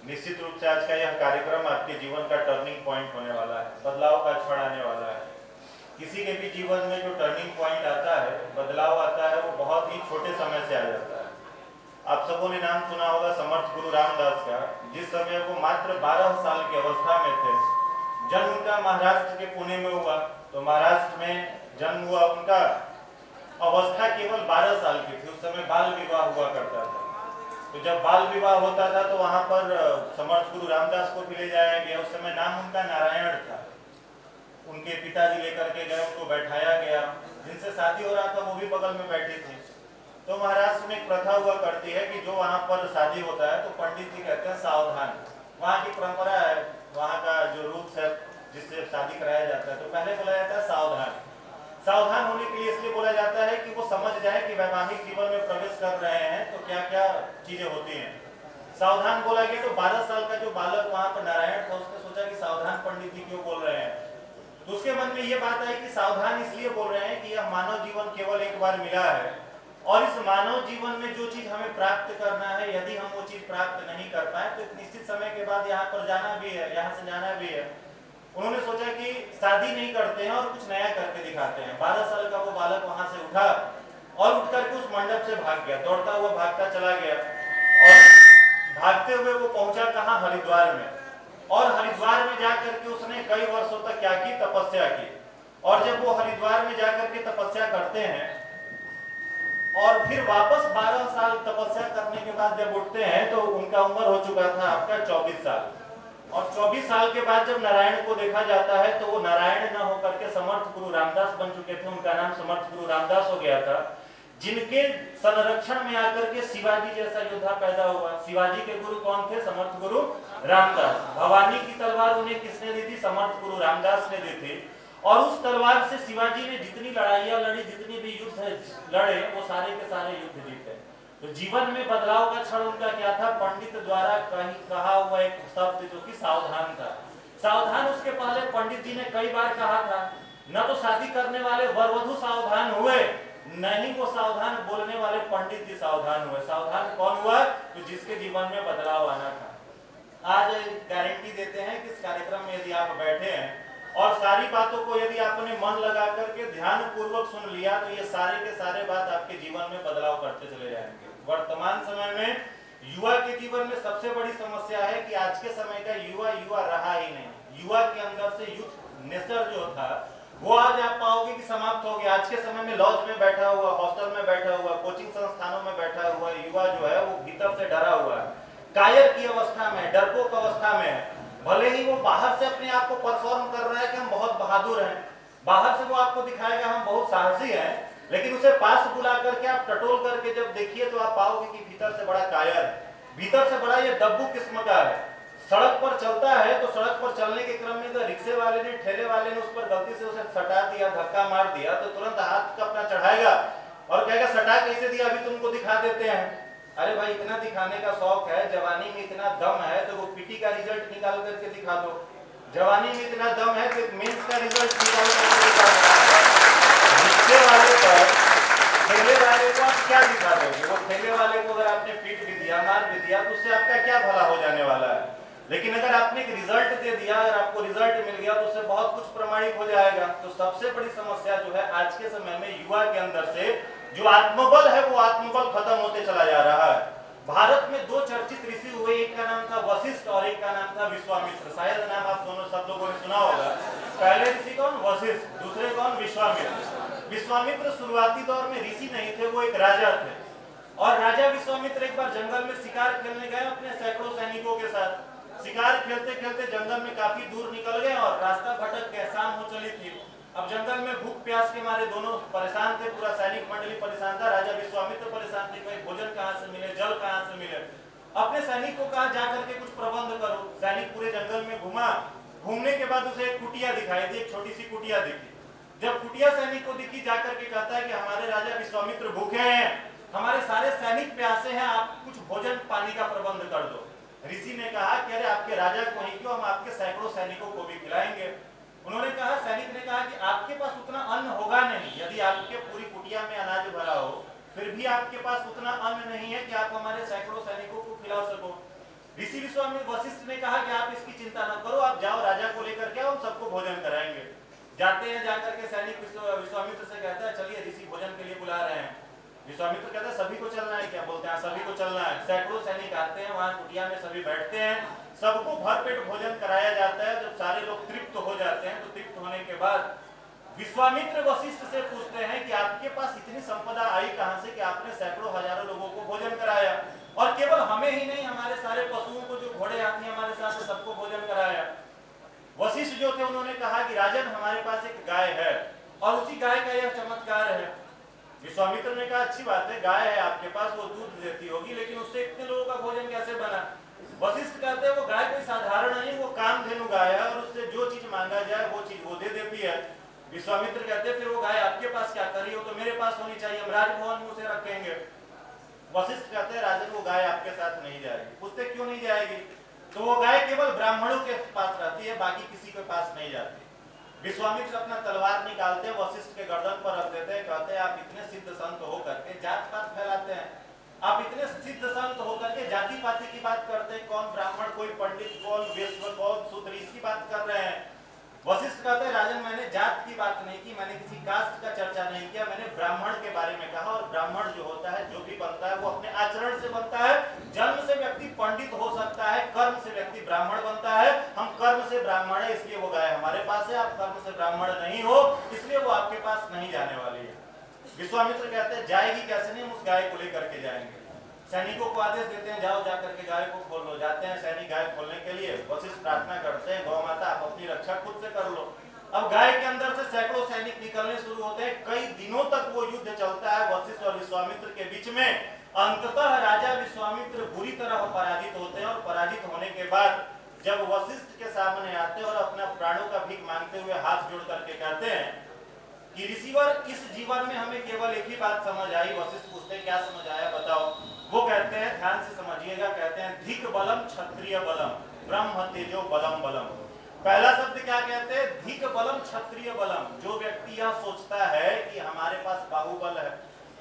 निश्चित रूप से आज का यह कार्यक्रम आपके जीवन का टर्निंग पॉइंट होने वाला है, बदलाव का क्षण आने वाला है। किसी के भी जीवन में जो टर्निंग पॉइंट आता है, बदलाव आता है, वो बहुत ही छोटे समय से आ जाता है। आप सबों ने नाम सुना होगा समर्थ गुरु रामदास का। जिस समय वो मात्र 12 साल की अवस्था में थे, जन्म उनका महाराष्ट्र के पुणे में हुआ। तो महाराष्ट्र में जन्म हुआ, उनका अवस्था केवल 12 साल की थी। उस समय बाल विवाह हुआ करता था। तो जब बाल विवाह होता था तो वहां पर समर्थ गुरु रामदास को भी ले जाया गया। उस समय नाम उनका नारायण था। उनके पिताजी लेकर के गए, उनको बैठाया गया। जिनसे शादी हो रहा था वो भी बगल में बैठी थी। तो महाराष्ट्र में एक प्रथा हुआ करती है कि जो वहां पर शादी होता है तो पंडित जी कहते हैं सावधान। वहां की परंपरा है, वहां का जो रूल्स है जिससे शादी कराया जाता है, तो पहले बोला जाता है सावधान। सावधान होने के लिए इसलिए बोला जाता है कि वो समझ जाए कि वैवाहिक जीवन में प्रवेश कर रहे हैं तो क्या क्या चीजें होती हैं। सावधान बोला गया तो 12 साल का जो बालक वहां पर नारायण था, उसने सोचा कि सावधान पंडित जी क्यों बोल रहे हैं। तो उसके मन में ये बात आई कि सावधान इसलिए बोल रहे हैं कि यह मानव जीवन केवल एक बार मिला है, और इस मानव जीवन में जो चीज हमें प्राप्त करना है, यदि हम वो चीज प्राप्त नहीं कर पाए तो एक निश्चित समय के बाद यहाँ पर जाना भी है, यहाँ से जाना भी है। उन्होंने सोचा कि शादी नहीं करते हैं और कुछ नया करके दिखाते हैं। 12 साल का वो बालक वहां से उठा और उठ करके उस मंडप से भाग गया, दौड़ता हुआ भागता चला गया। और भागते हुए वो पहुंचा कहाँ, हरिद्वार में। और हरिद्वार में जाकर के उसने कई वर्षों तक क्या की, तपस्या की। और जब वो हरिद्वार में जाकर के तपस्या करते हैं और फिर वापस 12 साल तपस्या करने के बाद जब उठते हैं तो उनका उम्र हो चुका था आपका 24 साल। और 24 साल के बाद जब नारायण को देखा जाता है तो वो नारायण न होकर के समर्थ गुरु रामदास बन चुके थे। उनका नाम समर्थ गुरु रामदास हो गया था, जिनके संरक्षण में आकर के शिवाजी जैसा योद्धा पैदा हुआ। शिवाजी के गुरु कौन थे, समर्थ गुरु रामदास। भवानी की तलवार उन्हें किसने दी थी, समर्थ गुरु रामदास ने दी थी। और उस तलवार से शिवाजी ने जितनी लड़ाइयां लड़ी, जितनी भी युद्ध लड़े, वो सारे के सारे युद्ध जीते। तो जीवन में बदलाव का क्षण उनका क्या था, पंडित द्वारा कहीं कहा हुआ एक शब्द जो कि सावधान था। सावधान उसके पहले पंडित जी ने कई बार कहा था। न तो शादी करने वाले वर वधू सावधान हुए, नहीं वो सावधान बोलने वाले पंडित जी सावधान हुए। सावधान कौन हुआ, तो जिसके जीवन में बदलाव आना था। आज गारंटी देते हैं कि इस कार्यक्रम में यदि आप बैठे हैं और सारी बातों को यदि आपने मन लगा करके ध्यान पूर्वक सुन लिया तो ये सारे के सारे बात आपके जीवन में बदलाव करते चले जाएंगे। वर्तमान समय में युवा के जीवन में सबसे बड़ी समस्या है कि आज के समय का युवा रहा ही नहीं। युवा के अंदर से यूथ नेचर जो था वो आज आप पाओगे कि समाप्त हो गया। आज के समय में लॉज में बैठा हुआ, हॉस्टल में बैठा हुआ, कोचिंग संस्थानों में बैठा हुआ युवा जो है वो भीतर से डरा हुआ है, कायर की अवस्था में, डरपोक अवस्था में है। भले ही वो बाहर से अपने आप को परफॉर्म कर रहा है कि हम बहुत बहादुर हैं, बाहर से वो आपको दिखाएगा हम बहुत साहसी हैं, लेकिन उसे पास बुला करके आप टटोल करके जब देखिए तो आप पाओगे कि भीतर से बड़ा कायर है, भीतर से बड़ा ये डब्बू किस्म का है। सड़क पर चलता है तो सड़क पर चलने के क्रम में अगर रिक्शे वाले ने, ठेले वाले ने उस पर गलती से उसे सटा दिया, धक्का मार दिया, तो तुरंत हाथ अपना चढ़ाएगा और कहेगा सटा कैसे दिया, अभी तुमको दिखा देते हैं। अरे भाई इतना दिखाने का शौक है, जवानी में इतना दम है तो वो पीटी का रिजल्ट निकाल करके दिखा दो। जवानी में इतना दम है तो मेंस का रिजल्ट निकाल करके दिखा दो। रिक्शे वाले पर, ठेले वाले को आप क्या दिखा दोगे? वो ठेले वाले को अगर आपने पीट भी दिया, मार भी दिया, तो उससे आपका क्या भला हो जाने वाला है? लेकिन अगर आपने एक रिजल्ट दे दिया, अगर आपको रिजल्ट मिल गया तो उससे बहुत कुछ प्रमाणित हो जाएगा। तो सबसे बड़ी समस्या जो है आज के समय में युवा के अंदर से जो आत्मबल है वो आत्मबल खत्म होते चला जा रहा है। भारत में दो चर्चित ऋषि हुए, एक का नाम था वशिष्ठ और एक का नाम था विश्वामित्र। शायद नाम आप दोनों सब लोगों ने सुना होगा। पहले ऋषि कौन, वशिष्ठ, दूसरे कौन, विश्वामित्र। विश्वामित्र शुरुआती दौर में ऋषि नहीं थे, वो एक राजा थे। और राजा विश्वामित्र एक बार जंगल में शिकार खेलने गए अपने सैकड़ों सैनिकों के साथ। शिकार खेलते खेलते जंगल में काफी दूर निकल गए और रास्ता भटक गए, शाम हो चली थी। अब जंगल में भूख प्यास के मारे दोनों परेशान थे, पूरा सैनिक मंडली परेशान था, राजा विश्वामित्र परेशान थे, कोई भोजन कहाँ से मिले, जल कहाँ से मिले। अपने सैनिक को कहा जाकर के कुछ प्रबंध करो। सैनिक पूरे जंगल में घूमा, घूमने के बाद उसे एक कुटिया दिखाई दी, एक छोटी सी कुटिया दिखी। जब कुटिया सैनिक को दिखी, जाकर के कहता है कि हमारे राजा विश्वामित्र भूखे हैं, हमारे सारे सैनिक प्यासे हैं, आप कुछ भोजन पानी का प्रबंध कर दो। ऋषि ने कहा कि अरे आपके राजा को ही क्यों, हम आपके सैकड़ों सैनिकों को भी खिलाएंगे। उन्होंने कहा, सैनिक ने कहा कि आपके पास उतना अन्न होगा नहीं, यदि आपके पूरी कुटिया में अनाज भरा हो फिर भी आपके पास उतना अन्न नहीं है कि आप हमारे सैकड़ों सैनिकों को खिला सको। ऋषि विश्वामित्र वशिष्ठ ने कहा कि आप इसकी चिंता न करो, आप जाओ राजा को लेकर के आओ, हम सबको भोजन कराएंगे। जाते हैं, जाकर के सैनिक विश्वामित्र से कहता है चलिए ऋषि भोजन के लिए बुला रहे हैं। विश्वामित्र कहता है सभी को चलना है क्या? बोलते हैं सभी को चलना है। सैकड़ों सैनिक आते हैं, वहां कुटिया में सभी बैठते हैं, सबको भरपेट भोजन कराया जाता है। जब सारे लोग तृप्त हो जाते हैं तो तृप्त होने के बाद विश्वामित्र वशिष्ठ से पूछते हैं कि आपके पास इतनी संपदा आई कहां से कि आपने सैकड़ों हजारों लोगों को भोजन कराया, और केवल हमें ही नहीं हमारे सारे पशुओं को, जो घोड़े हाथी हमारे साथ सबको भोजन कराया। वशिष्ठ जो थे उन्होंने कहा कि राजन हमारे पास एक गाय है और उसी गाय का यह चमत्कार है। विश्वामित्र ने कहा अच्छी बात है, गाय है आपके पास, वो दूध देती होगी, लेकिन उससे इतने लोगों का भोजन कैसे बना? वशिष्ठ कहते हैं वो गाय कोई साधारण नहीं, वो कामधेनु गाय है और उससे जो चीज मांगा जाए वो चीज वो दे देती है। विश्वामित्र कहते हैं फिर वो गाय आपके पास क्या करी हो? तो मेरे पास होनी चाहिए, हम राजभवन में उसे रखेंगे। वशिष्ठ कहते हैं राजन वो गाय आपके साथ नहीं जाएगी। पूछते क्यों नहीं जाएगी? तो वो गाय केवल ब्राह्मणों के पास रहती है, बाकी किसी के पास नहीं जाती। विश्वामित्र अपना तलवार निकालते हैं, वशिष्ठ के गर्दन पर रख देते हैं, कहते हैं आप इतने सिद्ध संत होकर के जात पात फैलाते हैं, आप इतने सिद्ध संत होकर के जाति पाति की बात करते हैं, कौन ब्राह्मण, कोई पंडित, कौन वैश्य, कौन शूद्र, इसकी बात कर रहे हैं। वशिष्ठ कहते हैं राजन मैंने जात की बात नहीं की, मैंने किसी कास्ट का चर्चा नहीं किया, मैंने ब्राह्मण के बारे में कहा। और ब्राह्मण जो होता है, जो भी बनता है वो अपने आचरण से बनता है। जन्म से व्यक्ति पंडित हो सकता है, कर्म से व्यक्ति ब्राह्मण बनता है। हम कर्म से ब्राह्मण है, इसलिए वो गाय हमारे पास है। आप कर्म से ब्राह्मण नहीं हो, इसलिए वो आपके पास नहीं जाने वाली है। विश्वामित्र कहते हैं जाएगी कैसे नहीं, हम उस गाय को लेकर के जाएंगे। सैनिकों को आदेश देते हैं जाओ जाकर के गाय को खोल लो। जाते हैं सैनिक गाय खोलने के लिए। वशिष्ठ प्रार्थना करते हैं गौ माता आप अपनी रक्षा खुद से कर लो। अब गाय के अंदर से सैकड़ों सैनिक निकलने शुरू होते हैं। कई दिनों तक वो युद्ध चलता है वशिष्ठ और विश्वामित्र के बीच में। अंततः राजा विश्वामित्र बुरी तरह पराजित होते हैं और पराजित होने के बाद जब वशिष्ठ के सामने आते हैं और अपना प्राणों का भीख मांगते हुए हाथ जोड़ करके कहते हैं कि ऋषिवर इस जीवन में हमें केवल एक ही बात समझ आई। वशिष्ठ पूछते हैं क्या समझ आया बताओ। वो कहते हैं ध्यान से समझिएगा, कहते हैं धिक बलम क्षत्रिय बलम ब्रह्म तेजो बलम बलम। पहला शब्द क्या कहते हैं? धिक बलम क्षत्रिय बलम। जो व्यक्ति यह सोचता है कि हमारे पास बाहुबल है,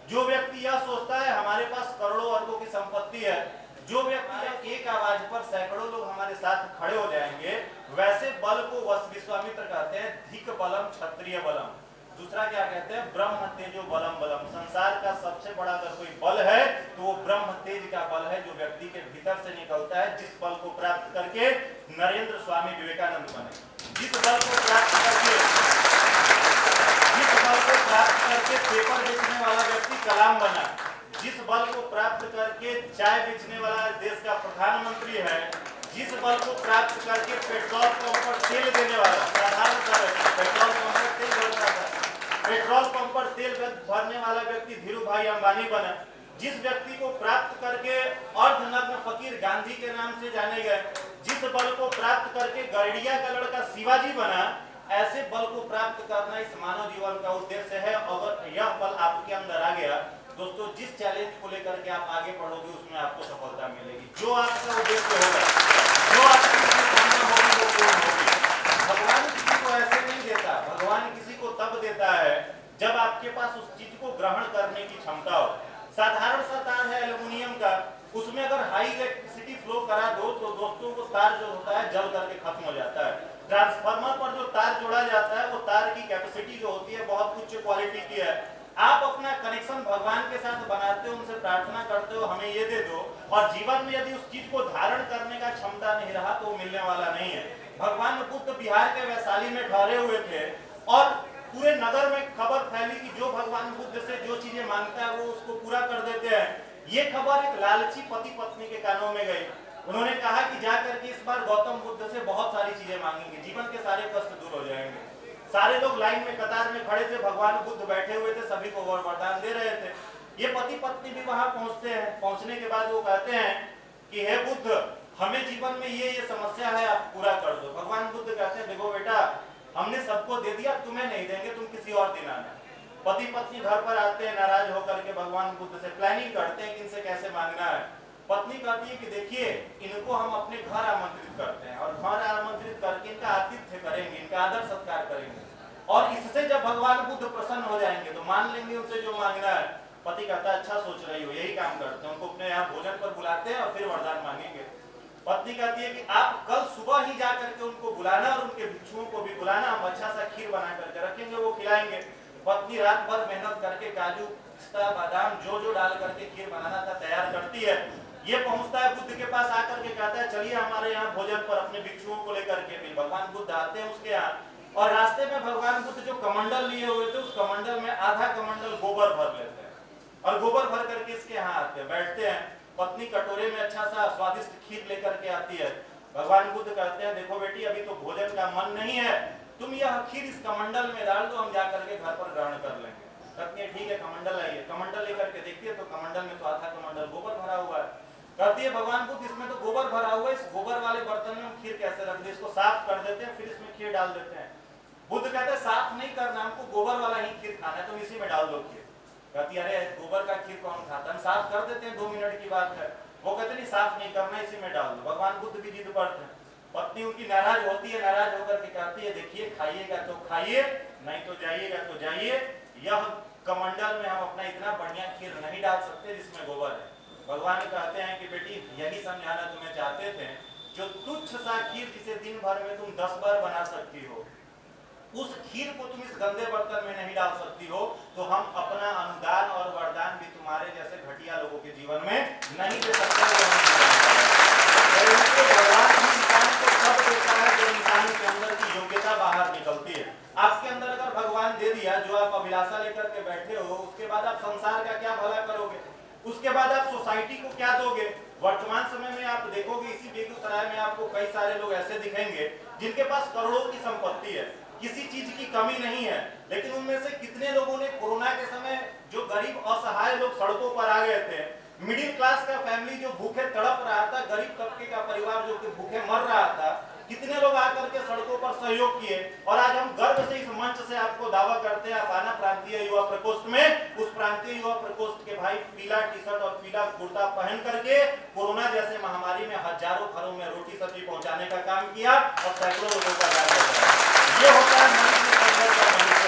जो व्यक्ति यह सोचता है हमारे पास करोड़ों अरबों की संपत्ति है, जो व्यक्ति एक आवाज पर सैकड़ों लोग हमारे साथ खड़े हो जाएंगे, वैसे बल को विश्वामित्र कहते हैं धिक बलम क्षत्रिय बलम। दूसरा क्या कहते हैं? ब्रह्म तेजो बलम बलम। संसार का सबसे बड़ा अगर कोई बल है तो वो ब्रह्म तेज का बल है, जो व्यक्ति के भीतर से निकलता है, जिस बल को प्राप्त करके नरेंद्र स्वामी विवेकानंद बने, जिस बल को प्राप्त करके पेपर बेचने वाला व्यक्ति कलाम बना, जिस बल को प्राप्त करके चाय बेचने वाला देश का प्रधानमंत्री है, जिस बल को प्राप्त करके पेट्रोल पंप पर तेल देने वाला साधारण पेट्रोल पंप पर तेल भरता था, पेट्रोल पंप पर तेल भरने वाला व्यक्ति धीरू भाई अंबानी बना, जिस व्यक्ति को प्राप्त करके अर्धनग्न फकीर गांधी के नाम से जाने गए, जिस बल को प्राप्त करके गरडिया का लड़का शिवाजी बना, ऐसे बल को प्राप्त करना इस मानव जीवन का उद्देश्य है। अगर यह बल आपके अंदर आ गया दोस्तों, जिस चैलेंज को लेकर के आप आगे बढ़ोगे उसमें आपको सफलता मिलेगी। जो आपका उद्देश्य होगा, जो आपकी कामना होगी वो पूर्ण होगी। भगवान किसी को ऐसे नहीं देता, भगवान किसी को तब देता है जब आपके पास उस चीज को ग्रहण करने की क्षमता हो। साधारण सा तार है एल्युमिनियम का, उसमें अगर हाई इलेक्ट्रिसिटी फ्लो करा दो तो दोस्तों वो तार जो होता है जल करके खत्म हो जाता है। ट्रांसफार्मर पर जो तार जोड़ा जाता है वो तार की कैपेसिटी जो होती है बहुत उच्च क्वालिटी की है। आप अपना कनेक्शन भगवान के साथ बनाते हो, उनसे प्रार्थना करते हो हमें ये दे दो, और जीवन में यदि उस चीज को धारण करने का क्षमता नहीं रहा तो वो मिलने वाला नहीं है। भगवान बुद्ध बिहार के वैशाली में ठहरे हुए थे और पूरे नगर में खबर फैली कि जो भगवान बुद्ध से जो चीजें मांगता है वो उसको पूरा कर देते हैं। ये खबर एक लालची पति पत्नी के कानों में गई। उन्होंने कहा कि जाकर के इस बार गौतम बुद्ध से बहुत सारी चीजें मांगेंगे, जीवन के सारे कष्ट दूर हो जाएंगे। सारे लोग लाइन में कतार में खड़े थे, भगवान बुद्ध बैठे हुए थे, सभी को वरदान दे रहे थे। ये पति पत्नी भी वहां पहुंचते हैं। पहुंचने के बाद वो कहते हैं कि हे बुद्ध, हमें जीवन में ये समस्या है, आप पूरा कर दो। भगवान बुद्ध कहते हैं देखो बेटा, हमने सबको दे दिया, तुम्हें नहीं देंगे, तुम किसी और दिन आना। पति पत्नी घर पर आते हैं नाराज होकर के, भगवान बुद्ध से प्लानिंग करते हैं कि इनसे कैसे मांगना है। पत्नी कहती है कि देखिए इनको हम अपने घर आमंत्रित करते हैं और घर आमंत्रित करके इनका आतिथ्य करेंगे, इनका आदर सत्कार करेंगे, और इससे जब भगवान बुद्ध प्रसन्न हो जाएंगे तो मान लेंगे उनसे जो मांगना है। पति कहता है अच्छा सोच रही हो, यही काम करते हैं, उनको अपने यहाँ भोजन पर बुलाते हैं और फिर वरदान मांगेंगे। पत्नी कहती है कि आप कल सुबह ही जा करके उनको बुलाना और उनके भिक्षुओं को भी बुलाना, हम अच्छा सा खीर बना करके रखेंगे, वो खिलाएंगे। पत्नी रात भर मेहनत करके काजू पिस्ता बादाम जो डाल करके खीर बनाना था तैयार करती है। ये पहुंचता है बुद्ध के पास, आकर के कहता है चलिए हमारे यहाँ भोजन पर, अपने भिक्षुओं को लेकर के। फिर भगवान बुद्ध आते हैं उसके यहाँ, और रास्ते में भगवान बुद्ध जो कमंडल लिए हुए थे उस कमंडल में आधा कमंडल गोबर भर लेते हैं, और गोबर भर करके इसके यहाँ आते हैं, बैठते हैं। पत्नी कटोरे में अच्छा सा स्वादिष्ट खीर लेकर के आती है। भगवान बुद्ध कहते हैं देखो बेटी, अभी तो भोजन का मन नहीं है, तुम यह खीर इस कमंडल में डाल दो, हम जाकर के घर पर ग्रहण कर लेंगे। कहती है ठीक है, कमंडल आइए। कमंडल लेकर के देखती है तो कमंडल में तो आधा कमंडल गोबर भरा हुआ है। कहती है भगवान बुद्ध, इसमें तो गोबर भरा हुआ है, इस गोबर वाले बर्तन में हम खीर कैसे रख दें, इसको साफ कर देते हैं, फिर इसमें खीर डाल देते हैं। बुद्ध कहते हैं साफ नहीं करना, हमको गोबर वाला ही खीर खाना है, तुम इसी में डाल दो खीर। कहती अरे गोबर का खीर कौन खाता है, हम साफ कर देते हैं, 2 मिनट की बात है। वो कहते नहीं साफ नहीं करना, इसी में डाल दो। भगवान बुद्ध भी जिद पर थे। पत्नी उनकी नाराज होती है, नाराज होकर के कहती है देखिए खाइएगा तो खाइए, नहीं तो जाइएगा तो जाइए, यह कमंडल में हम अपना इतना बढ़िया खीर नहीं डाल सकते जिसमें गोबर है। भगवान कहते हैं कि बेटी यही समझाना तुम्हें चाहते थे, जो तुच्छ सा खीर जिसे दिन भर में तुम 10 बार बना सकती हो, उस खीर को तुम इस गंदे बर्तन में नहीं डाल सकती हो, तो हम अपना अनुदान और वरदान भी तुम्हारे जैसे घटिया लोगों के जीवन में नहीं दे सकते। भगवान इंसान को सब देता है जो इंसान के अंदर की योग्यता बाहर निकलती है। आपके अंदर अगर भगवान दे दिया, जो आप अभिलाषा लेकर के बैठे हो, उसके बाद आप संसार का क्या भला करोगे, उसके बाद आप सोसाइटी को क्या दोगे। वर्तमान समय में आप देखोगे इसी बेगूसराय में आपको कई सारे लोग ऐसे दिखेंगे जिनके पास करोड़ों की संपत्ति है, किसी चीज की कमी नहीं है, लेकिन उनमें से कितने लोगों ने कोरोना के समय जो गरीब असहाय लोग सड़कों पर आ गए थे, मिडिल क्लास का फैमिली जो भूखे तड़प रहा था, गरीब तबके का परिवार जो भूखे मर रहा था, कितने लोग आकर के सड़कों पर सहयोग किए। और आज हम गर्व से इस मंच से आपको दावा करते हैं, आप आना प्रांतीय युवा प्रकोष्ठ में, उस प्रांतीय युवा प्रकोष्ठ के भाई पीला टी शर्ट और पीला कुर्ता पहन करके कोरोना जैसे महामारी में हजारों घरों में रोटी सब्जी पहुंचाने का काम किया और सैकड़ों लोगों का जान बचाया। ये होता है मनुष्य के अंदर का मनुष्य।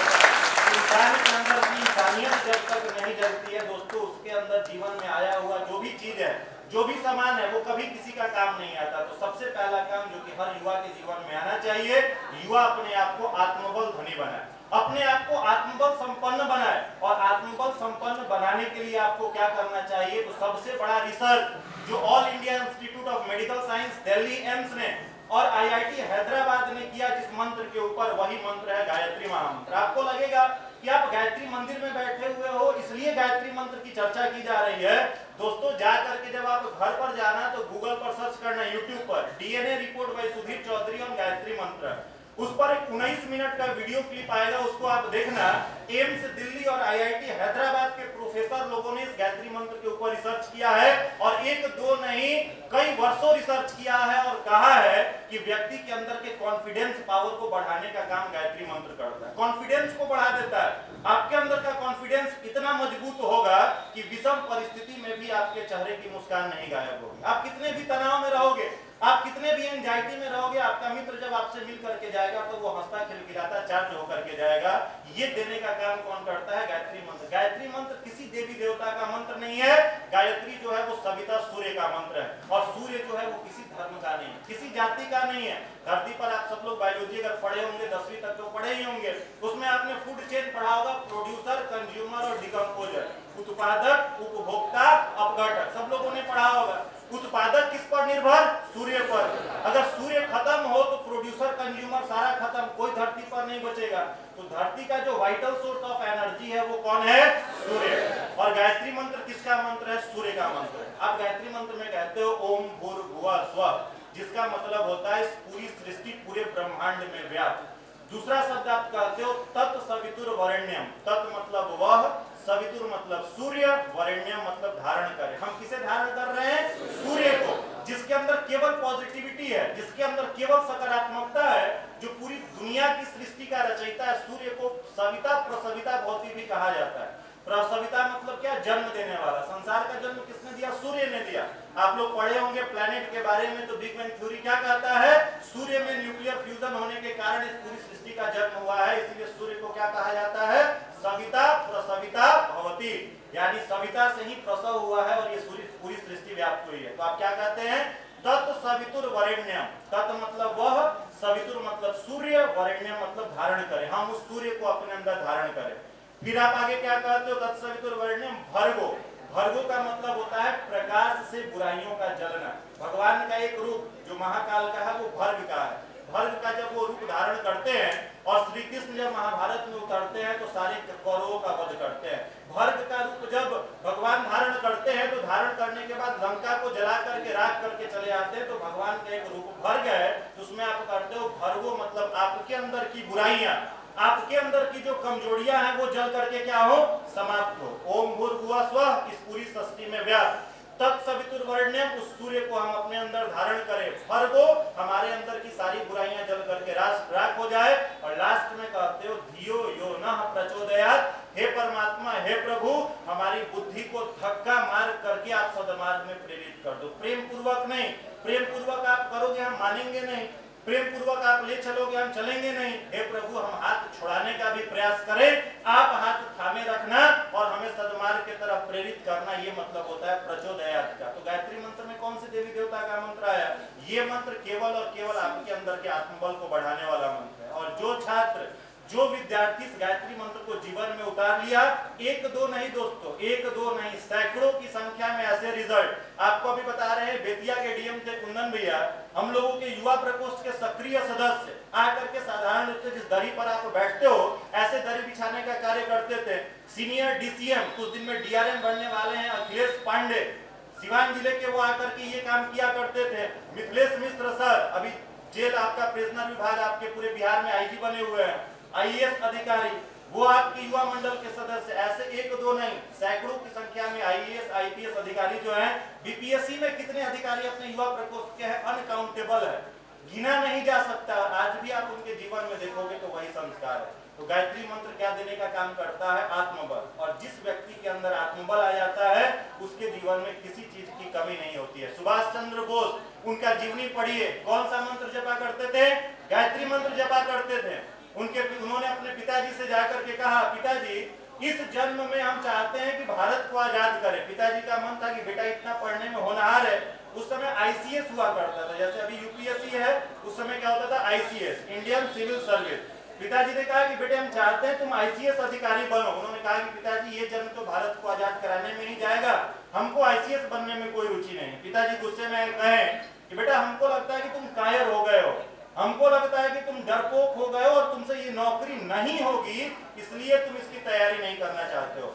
इंसान के अंदर की इंसानियत जब तक नहीं जगती है दोस्तों, उसके अंदर जीवन में आया हुआ जो भी चीज है, जो भी सामान है, वो कभी किसी का काम नहीं आता। तो सबसे पहला काम जो कि हर युवा के जीवन में आना चाहिए, युवा अपने आप को आत्मबल धनी बनाए, अपने आप को आत्मबल संपन्न बनाए। और आत्मबल संपन्न बनाने के लिए आपको क्या करना चाहिए, तो सबसे बड़ा रिसर्च जो all India institute of medical science Delhi AIIMS ने और IIT हैदराबाद ने किया जिस मंत्र के ऊपर, वही मंत्र है गायत्री महामंत्र। आपको लगेगा कि आप गायत्री मंदिर में बैठे हुए हो इसलिए गायत्री मंत्र की चर्चा की जा रही है। दोस्तों जा करके जब आप घर पर जाना तो गूगल पर सर्च करना, यूट्यूब पर DNA report by Sudhir Chaudhary on Gayatri Mantra, उस पर एक 19 मिनट का वीडियो क्लिप आएगा, उसको आप देखना। एम्स दिल्ली और IIT हैदराबाद के प्रोफेसर लोगों ने इस गायत्री मंत्र के ऊपर रिसर्च किया है, और एक दो नहीं कई वर्षों रिसर्च किया है और कहा है कि व्यक्ति के अंदर के कॉन्फिडेंस पावर को बढ़ाने का काम गायत्री मंत्र करता है, कॉन्फिडेंस को बढ़ा देता है। आपके अंदर का कॉन्फिडेंस इतना मजबूत होगा कि विषम परिस्थिति में भी आपके चेहरे की मुस्कान नहीं गायब होगी। आप कितने भी तनाव में रहोगे, आप कितने भी एंजाइटी में रहोगे, आपका मित्र जब आपसे मिल करके जाएगा तो वो हंसता खिलखिलाता चार्ज होकर के जाएगा। ये देने का काम कौन करता है, गायत्री मंत्र। गायत्री मंत्र किसी देवी देवता का मंत्र नहीं है, गायत्री जो है वो सविता सूर्य का मंत्र है, और सूर्य जो है वो किसी धर्म का नहीं है, किसी जाति का नहीं है। धरती पर आप सब लोग बायोलॉजी अगर पढ़े होंगे, 10वीं तक तो पढ़े ही होंगे, उसमें आपने फूड चेन पढ़ा होगा, प्रोड्यूसर, कंज्यूमर और डिकम्पोजर, उत्पादक, उपभोक्ता, अपघटक, सब लोगों ने पढ़ा होगा। उत्पादक किस पर निर्भर, सूर्य पर। अगर सूर्य खत्म हो तो प्रोड्यूसर, कंज्यूमर सारा खत्म, कोई धरती पर नहीं बचेगा। तो धरती का जो वाइटल सोर्स ऑफ एनर्जी है वो कौन है, सूर्य। और गायत्री मंत्र किसका मंत्र है, सूर्य का मंत्र है। आप गायत्री मंत्र में कहते हो ओम भूर्भुवः स्वः, जिसका मतलब होता है इस पूरी सृष्टि पूरे ब्रह्मांड में व्याप्त। दूसरा शब्द आप कहते हो तत्सवितुर्वरेण्यम, तत् मतलब वह, सवितुर मतलब सूर्य, वरेण्यम मतलब धारण करे। हम किसे धारण कर रहे हैं, सूर्य को, जिसके अंदर केवल पॉजिटिविटी है, जिसके अंदर केवल सकारात्मकता है, जो पूरी दुनिया की सृष्टि का रचयिता है। सूर्य को सविता प्रसविता भवती भी कहा जाता है। प्रसविता मतलब क्या, जन्म देने वाला। संसार का जन्म किसने दिया, सूर्य ने दिया। आप लोग पढ़े होंगे प्लैनेट के बारे में, तो बिग बैंग थ्योरी क्या कहता है, सूर्य में न्यूक्लियर फ्यूजन होने के कारण इस पूरी सृष्टि का जन्म हुआ है, इसलिए सूर्य को क्या कहा जाता है, सविता प्रसविता भवती, यानी सविता से ही प्रसव हुआ है और ये पूरी सृष्टि व्याप्त हुई है। तो आप क्या कहते हैं, तत्सवितुर्वरेण्यम, तत् मतलब वह, सवितुर मतलब सूर्य, वरेण्यम मतलब धारण करें, हम उस सूर्य को अपने अंदर धारण करें। फिर आप आगे क्या कहते हो, तत्सवितुर्वरेण्यम भर्गो, भर्गो का मतलब होता है प्रकाश से बुराइयों का जलना। भगवान का एक रूप जो महाकाल का है वो भर्ग का है। भर्ग का जब वो रूप धारण करते हैं और श्री कृष्ण जब महाभारत में उतरते हैं तो सारे कौरवों का वध करते हैं। भर्ग का रूप जब भगवान धारण करते हैं तो धारण करने के बाद लंका को जला करके राख करके चले आते हैं, तो भगवान का एक रूप भर्ग है, तो उसमें आप करते हो भर्गो मतलब आपके अंदर की बुराइयां, आपके अंदर की जो कमजोरियां हैं वो जल करके क्या हो, समाप्त हो। ओम भूर्भुवः स्वः, इस पूरी सृष्टि में व्याप्त। तत्सवितुर्वरेण्यम, उस सूर्य को हम अपने अंदर धारण करें। भर्गो, हमारे अंदर की सारी बुराइयां जल करके राख हो जाए। और लास्ट में कहते हो धियो यो नः प्रचोदयात्, हे परमात्मा, हे प्रभु, हमारी बुद्धि को धक्का मार करके आप सदमार्ग में प्रेरित कर दो। प्रेम पूर्वक नहीं, प्रेम पूर्वक आप करोगे हम मानेंगे नहीं, प्रेम पूर्वक आप ले चलोगे हम चलेंगे नहीं। हे प्रभु, हम हाथ छुड़ाने का भी प्रयास करें, आप हाथ थामे रखना और हमें सद्मार्ग की तरफ प्रेरित करना, ये मतलब होता है प्रचोदयात् का। तो गायत्री मंत्र में कौन से देवी देवता का मंत्र आया? ये मंत्र केवल और केवल आपके अंदर के आत्मबल को बढ़ाने वाला मंत्र है। और जो छात्र, जो विद्यार्थी इस गायत्री मंत्र को जीवन में उतार लिया, एक दो नहीं दोस्तों, एक दो नहीं, सैकड़ों की संख्या में ऐसे रिजल्ट आपको अभी बता रहे हैं। बेतिया के डीएम थे कुंदन भैया, हम लोगों के युवा प्रकोष्ठ के सक्रिय सदस्य आकर के साधारण रूप से जिस दरी पर आप बैठते हो ऐसे दरी बिछाने का कार्य करते थे। सीनियर डीसीएम, कुछ दिन में डीआरएम बनने वाले हैं अखिलेश पांडे, सिवान जिले के, वो आकर के ये काम किया करते थे। मिथिलेश मिश्र सर, अभी जेल आपका प्रिजनर विभाग आपके पूरे बिहार में आईजी बने हुए हैं। आईएएस अधिकारी, वो आपके युवा मंडल के सदस्य, ऐसे एक दो नहीं, सैकड़ों की संख्या में आईएएस आईपीएस अधिकारी जो हैं। बीपीएससी में कितने अधिकारी अपने युवा प्रकोष्ठ के हैं, अनकाउंटेबल है, गिना नहीं जा सकता। आज भी आप उनके जीवन में देखोगे तो वही संस्कार है। तो गायत्री मंत्र क्या देने का काम करता है? आत्मबल। और जिस व्यक्ति के अंदर आत्मबल आ जाता है उसके जीवन में किसी चीज की कमी नहीं होती है। सुभाष चंद्र बोस, उनका जीवनी पढ़िए, कौन सा मंत्र जपा करते थे? गायत्री मंत्र जपा करते थे। उन्होंने अपने पिताजी से जाकर के कहा, पिताजी इस जन्म में हम चाहते हैं कि भारत को आजाद करें। पिताजी का मन था कि बेटा इतना पढ़ने में होनहार है। उस समय आईसीएस हुआ करता था, जैसे अभी यूपीएससी है, उस समय क्या होता था? ICS, Indian civil service. पिताजी ने कहा कि बेटे हम चाहते हैं तुम आईसीएस अधिकारी बनो। उन्होंने कहा कि पिताजी ये जन्म तो भारत को आजाद कराने में ही जाएगा, हमको आईसीएस बनने में कोई रुचि नहीं। पिताजी गुस्से में कहे कि बेटा हमको लगता है कि तुम कायर हो गए हो, हमको लगता है कि तुम डरपोक हो गए हो और तुमसे ये नौकरी नहीं होगी, इसलिए तुम इसकी तैयारी नहीं करना चाहते हो।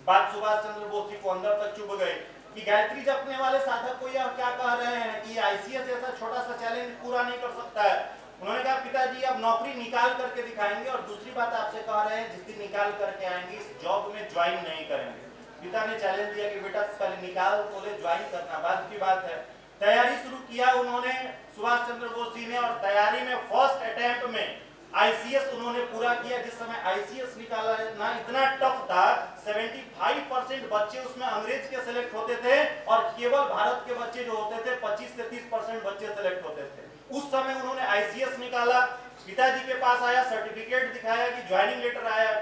बात सुभाष चंद्र बोस जी को अंदर तक चुभ गई कि गायत्री जपने वाले साधक को यह क्या कह रहे हैं कि आईसीएस जैसा छोटा सा चैलेंज पूरा नहीं कर सकता है। उन्होंने कहा पिताजी अब नौकरी निकाल करके दिखाएंगे, और दूसरी बात आपसे कह रहे हैं जिस दिन निकाल करके आएंगे इस जॉब में ज्वाइन नहीं करेंगे। पिता ने चैलेंज दिया कि बेटा पहले निकाल बोले ज्वाइन करना बाद की बात है। तैयारी शुरू किया उन्होंने, सुभाष चंद्र बोस जी ने, और तैयारी में फर्स्ट अटेम्प्ट में आईसीएस उन्होंने पूरा किया। जिस समय आईसीएस निकाला ना इतना टफ था, 75% बच्चे उसमें अंग्रेज के सिलेक्ट होते थे और केवल भारत के बच्चे जो होते थे 25 से 30% बच्चे सिलेक्ट होते थे। उस समय उन्होंने आईसीएस निकाला, पिताजी के पास आया, सर्टिफिकेट दिखाया कि ज्वाइनिंग लेटर आया।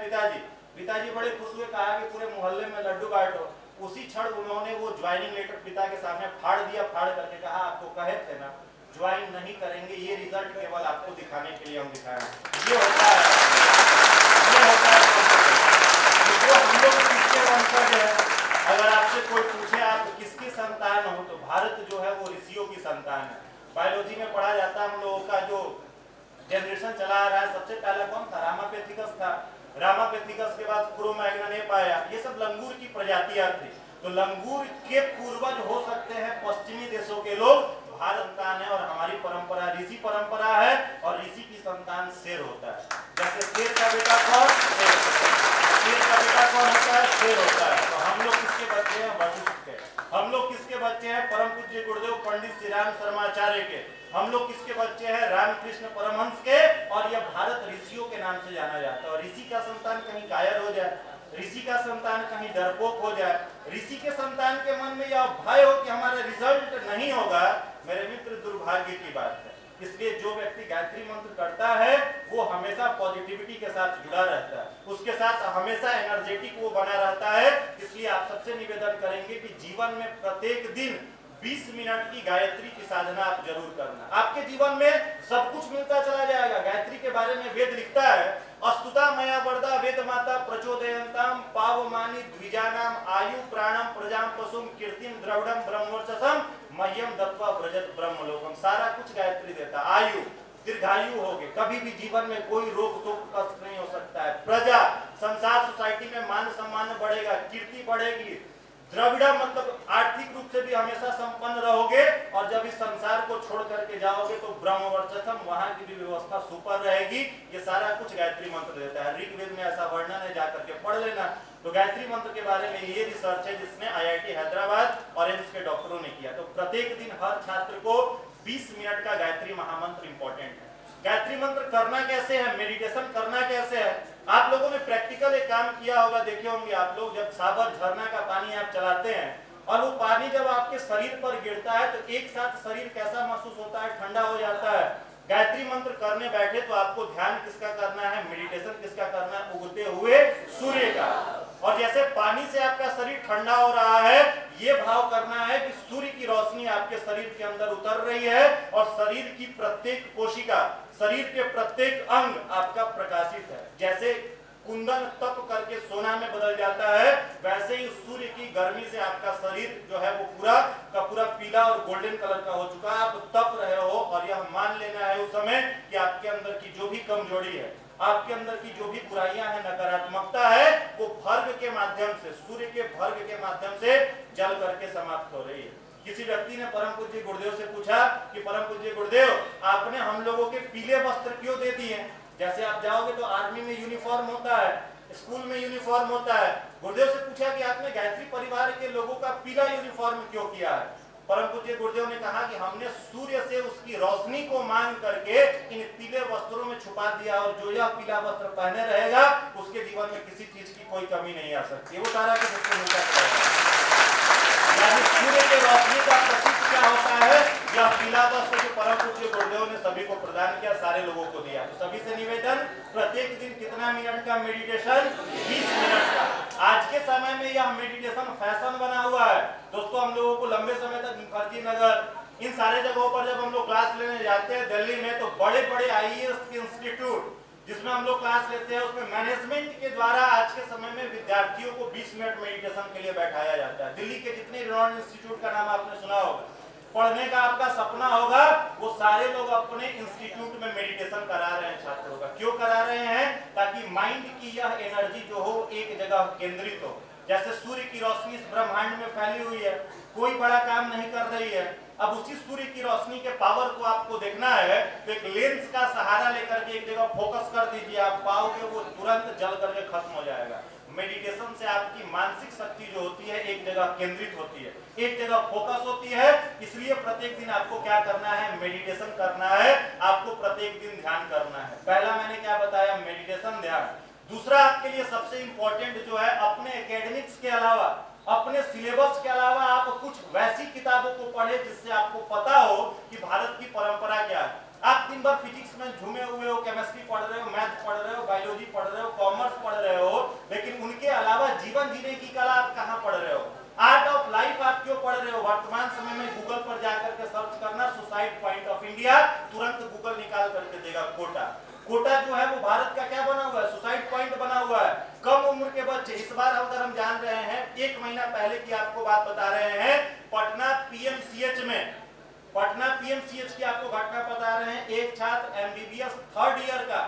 पिताजी बड़े खुश हुए, कहा कि पूरे मोहल्ले में लड्डू बांटो। उसी क्षण उन्होंने वो ज्वाइनिंग लेटर पिता के सामने फाड़ दिया। फाड़ करके कहा आपको कहे थे ना ज्वाइन नहीं करेंगे, ये रिजल्ट केवल आपको दिखाने के लिए हम दिखाए। ये होता है, ये होता है। तो हम लोग किसके वंशज हैं? अगर आपसे कोई पूछे आप किसकी संतान हो, तो भारत जो है वो ऋषियों की संतान है। बायोलॉजी में पढ़ा जाता है हम लोगों का जो जनरेशन चला आ रहा है, सबसे पहला कौन था? रामापेथिकस था। रामापेथिकस के बाद क्रो-मैग्नन ने पाया, ये सब लंगूर की प्रजातियां थी। तो लंगूर के पूर्वज हो सकते हैं पश्चिमी देशों के लोग। भारत संतान है और हमारी परंपरा ऋषि परंपरा है, और ऋषि की संतान शेर होता है। जैसे शेर का बेटा कौन? शेर का बेटा कौन होता है? शेर होता है। तो हम लोग किसके बच्चे हैं? वशिष्ठ के। हम लोग किसके बच्चे हैं? परम पूज्य गुरुदेव पंडित श्री राम शर्माचार्य के। हम लोग किसके बच्चे हैं? रामकृष्ण परमहंस के। और यह भारत ऋषियों के नाम से जाना जाता है। और ऋषि का संतान कहीं कायर हो जाए, ऋषि का संतान कहीं डरपोक हो जाए, ऋषि के संतान के मन में यह भय हो कि हमारा रिजल्ट नहीं होगा, मेरे मित्र दुर्भाग्य की बात है। इसलिए जो व्यक्ति गायत्री मंत्र करता है वो हमेशा पॉजिटिविटी के साथ जुड़ा रहता है, उसके साथ हमेशा एनर्जेटिक वो बना रहता है। इसलिए आप सबसे निवेदन करेंगे कि जीवन में प्रत्येक दिन 20 मिनट की गायत्री की साधना आप जरूर करना। आपके जीवन में सब कुछ मिलता चला जाएगा। गायत्री के बारे में वेद लिखता है, अस्तुता मया वरदा वेद माता प्रचोदयंताम पावमानी द्विजानाम आयु प्राणम प्रजाम पशुम कीर्तिम द्रविड़म ब्रह्मवर्चसम मह्यम दत्वा व्रजत ब्रह्मलोकम। सारा कुछ गायत्री देता। आयु, दीर्घायु होगे, कभी भी जीवन में कोई रोग शोक कष्ट नहीं हो सकता है। प्रजा, संसार सोसाइटी में मान सम्मान बढ़ेगा, कीर्ति बढ़ेगी। द्रविड़ा मतलब आर्थिक रूप से भी हमेशा संपन्न रहोगे, और जब इस संसार को छोड़ करके जाओगे तो ब्रह्मवर्चसम, वहां की भी व्यवस्था सुपर रहेगी। ये सारा कुछ गायत्री मंत्र देता है। ऋग्वेद में ऐसा वर्णन है, जाकर के पढ़ लेना। तो गायत्री मंत्र के बारे में ये रिसर्च है जिसने IIT हैदराबाद और एम्स के डॉक्टरों ने किया। तो प्रत्येक दिन हर छात्र को 20 मिनट का गायत्री महामंत्र इंपॉर्टेंट है। गायत्री मंत्र करना कैसे है, मेडिटेशन करना कैसे है, आप लोगों ने प्रैक्टिकल एक काम किया होगा, देखे होंगे आप लोग। जब सागर झरना का पानी आप चलाते हैं और वो पानी जब आपके शरीर पर गिरता है तो एक साथ शरीर कैसा महसूस होता है, ठंडा हो जाता है। गायत्री मंत्र करने बैठे तो आपको ध्यान किसका करना है, मेडिटेशन किसका करना है, उगते हुए सूर्य का। और जैसे पानी से आपका शरीर ठंडा हो रहा है, ये भाव करना है कि सूर्य की रोशनी आपके शरीर के अंदर उतर रही है और शरीर की प्रत्येक कोशिका, शरीर के प्रत्येक अंग आपका प्रकाशित है। जैसे कुंदन तप करके सोना में बदल जाता है, वैसे ही सूर्य की गर्मी से आपका शरीर जो है वो पूरा का पूरा पीला और गोल्डन कलर का हो चुका है। आप तप रहे हो और यह मान लेना है उस समय कि आपके अंदर की जो भी कमजोरी है, आपके अंदर की जो भी बुराइयां हैं, नकारात्मकता है, वो भर्ग के माध्यम से, सूर्य के भर्ग के माध्यम से जल करके समाप्त हो रही है। किसी व्यक्ति ने परम पूज्य गुरुदेव से पूछा कि परम पूज्य गुरुदेव, आपने हम लोगों के पीले वस्त्र क्यों दे दिए? जैसे आप जाओगे तो आर्मी में यूनिफॉर्म होता है, स्कूल में यूनिफॉर्म होता है। गुरुदेव से पूछा कि आपने गायत्री परिवार के लोगों का पीला यूनिफॉर्म क्यों किया है? परम पूज्य गुरुदेव ने कहा कि हमने सूर्य से उसकी रोशनी को मांग करके इन पीले वस्त्रों में छुपा दिया, और जो यह पीला वस्त्र पहने रहेगा उसके जीवन में किसी चीज की कोई कमी नहीं आ सकती। वो सारा कुछ उसको मिलता रहेगा। सूर्य के रोशनी का प्रतीक क्या होता है? यह पीला वस्त्र जो परम पूज्य गुरुदेव ने सभी को प्रदान किया, सारे लोगों को दिया। तो सभी से निवेदन, प्रत्येक दिन कितना मिनट का मेडिटेशन? 20 मिनट का। आज के समय में यह मेडिटेशन फैशन बना हुआ है दोस्तों। हम लोगों को लंबे समय तक मुखर्जी नगर, इन सारे जगहों पर जब हम लोग क्लास लेने जाते हैं दिल्ली में, तो बड़े बड़े IAS के इंस्टीट्यूट जिसमें हम लोग क्लास लेते हैं, उसमें मैनेजमेंट के द्वारा आज के समय में विद्यार्थियों को 20 मिनट मेडिटेशन के लिए बैठाया जाता है। दिल्ली के जितने रिनॉन्ड इंस्टीट्यूट का नाम आपने सुना होगा, पढ़ने का आपका सपना होगा, वो सारे लोग अपने इंस्टीट्यूट में मेडिटेशन करा रहे हैं छात्रों का। क्यों करा रहे हैं? ताकि माइंड की यह एनर्जी जो हो एक जगह केंद्रित हो। जैसे सूर्य की रोशनी इस ब्रह्मांड में फैली हुई है, कोई बड़ा काम नहीं कर रही है। अब उसी सूर्य की रोशनी के पावर को आपको देखना है तो एक लेंस का सहारा लेकर के एक जगह फोकस कर दीजिए, आप पाओगे वो तुरंत जल करके खत्म हो जाएगा। मेडिटेशन से आपकी मानसिक शक्ति जो होती है एक जगह केंद्रित होती है, एक जगह फोकस होती है। इसलिए प्रत्येक दिन आपको क्या करना है? मेडिटेशन करना है। आपको प्रत्येक दिन ध्यान करना है। पहला मैंने क्या बताया? मेडिटेशन, ध्यान। दूसरा आपके लिए सबसे इंपॉर्टेंट जो है, अपने एकेडमिक्स के अलावा, अपने सिलेबस के अलावा आप कुछ वैसी किताबों को पढ़े जिससे आपको पता हो कि भारत की परंपरा क्या है। आप दिन भर फिजिक्स में झूमे हुए हो, केमिस्ट्री पढ़ रहे हो, मैथ पढ़ रहे हो, बायोलॉजी पढ़ रहे हो, कॉमर्स पढ़ रहे हो, लेकिन उनके अलावा जीवन जीने की कला आप कहाँ पढ़ रहे हो? आर्ट ऑफ लाइफ आप क्यों पढ़ रहे हो? वर्तमान समय में गूगल पर जाकर के सर्च करना सुसाइड पॉइंट ऑफ इंडिया, तुरंत गूगल निकाल करके देगा। कोटा जो है वो भारत का क्या बना हुआ है? सुसाइड पॉइंट बना हुआ है। कम उम्र के बच्चे, इस बार अगर हम जान रहे हैं, 1 महीना पहले की आपको बात बता रहे हैं, पटना PMCH में, पटना PMCH की आपको घटना बता रहे हैं। एक छात्र MBBS 3rd ईयर का,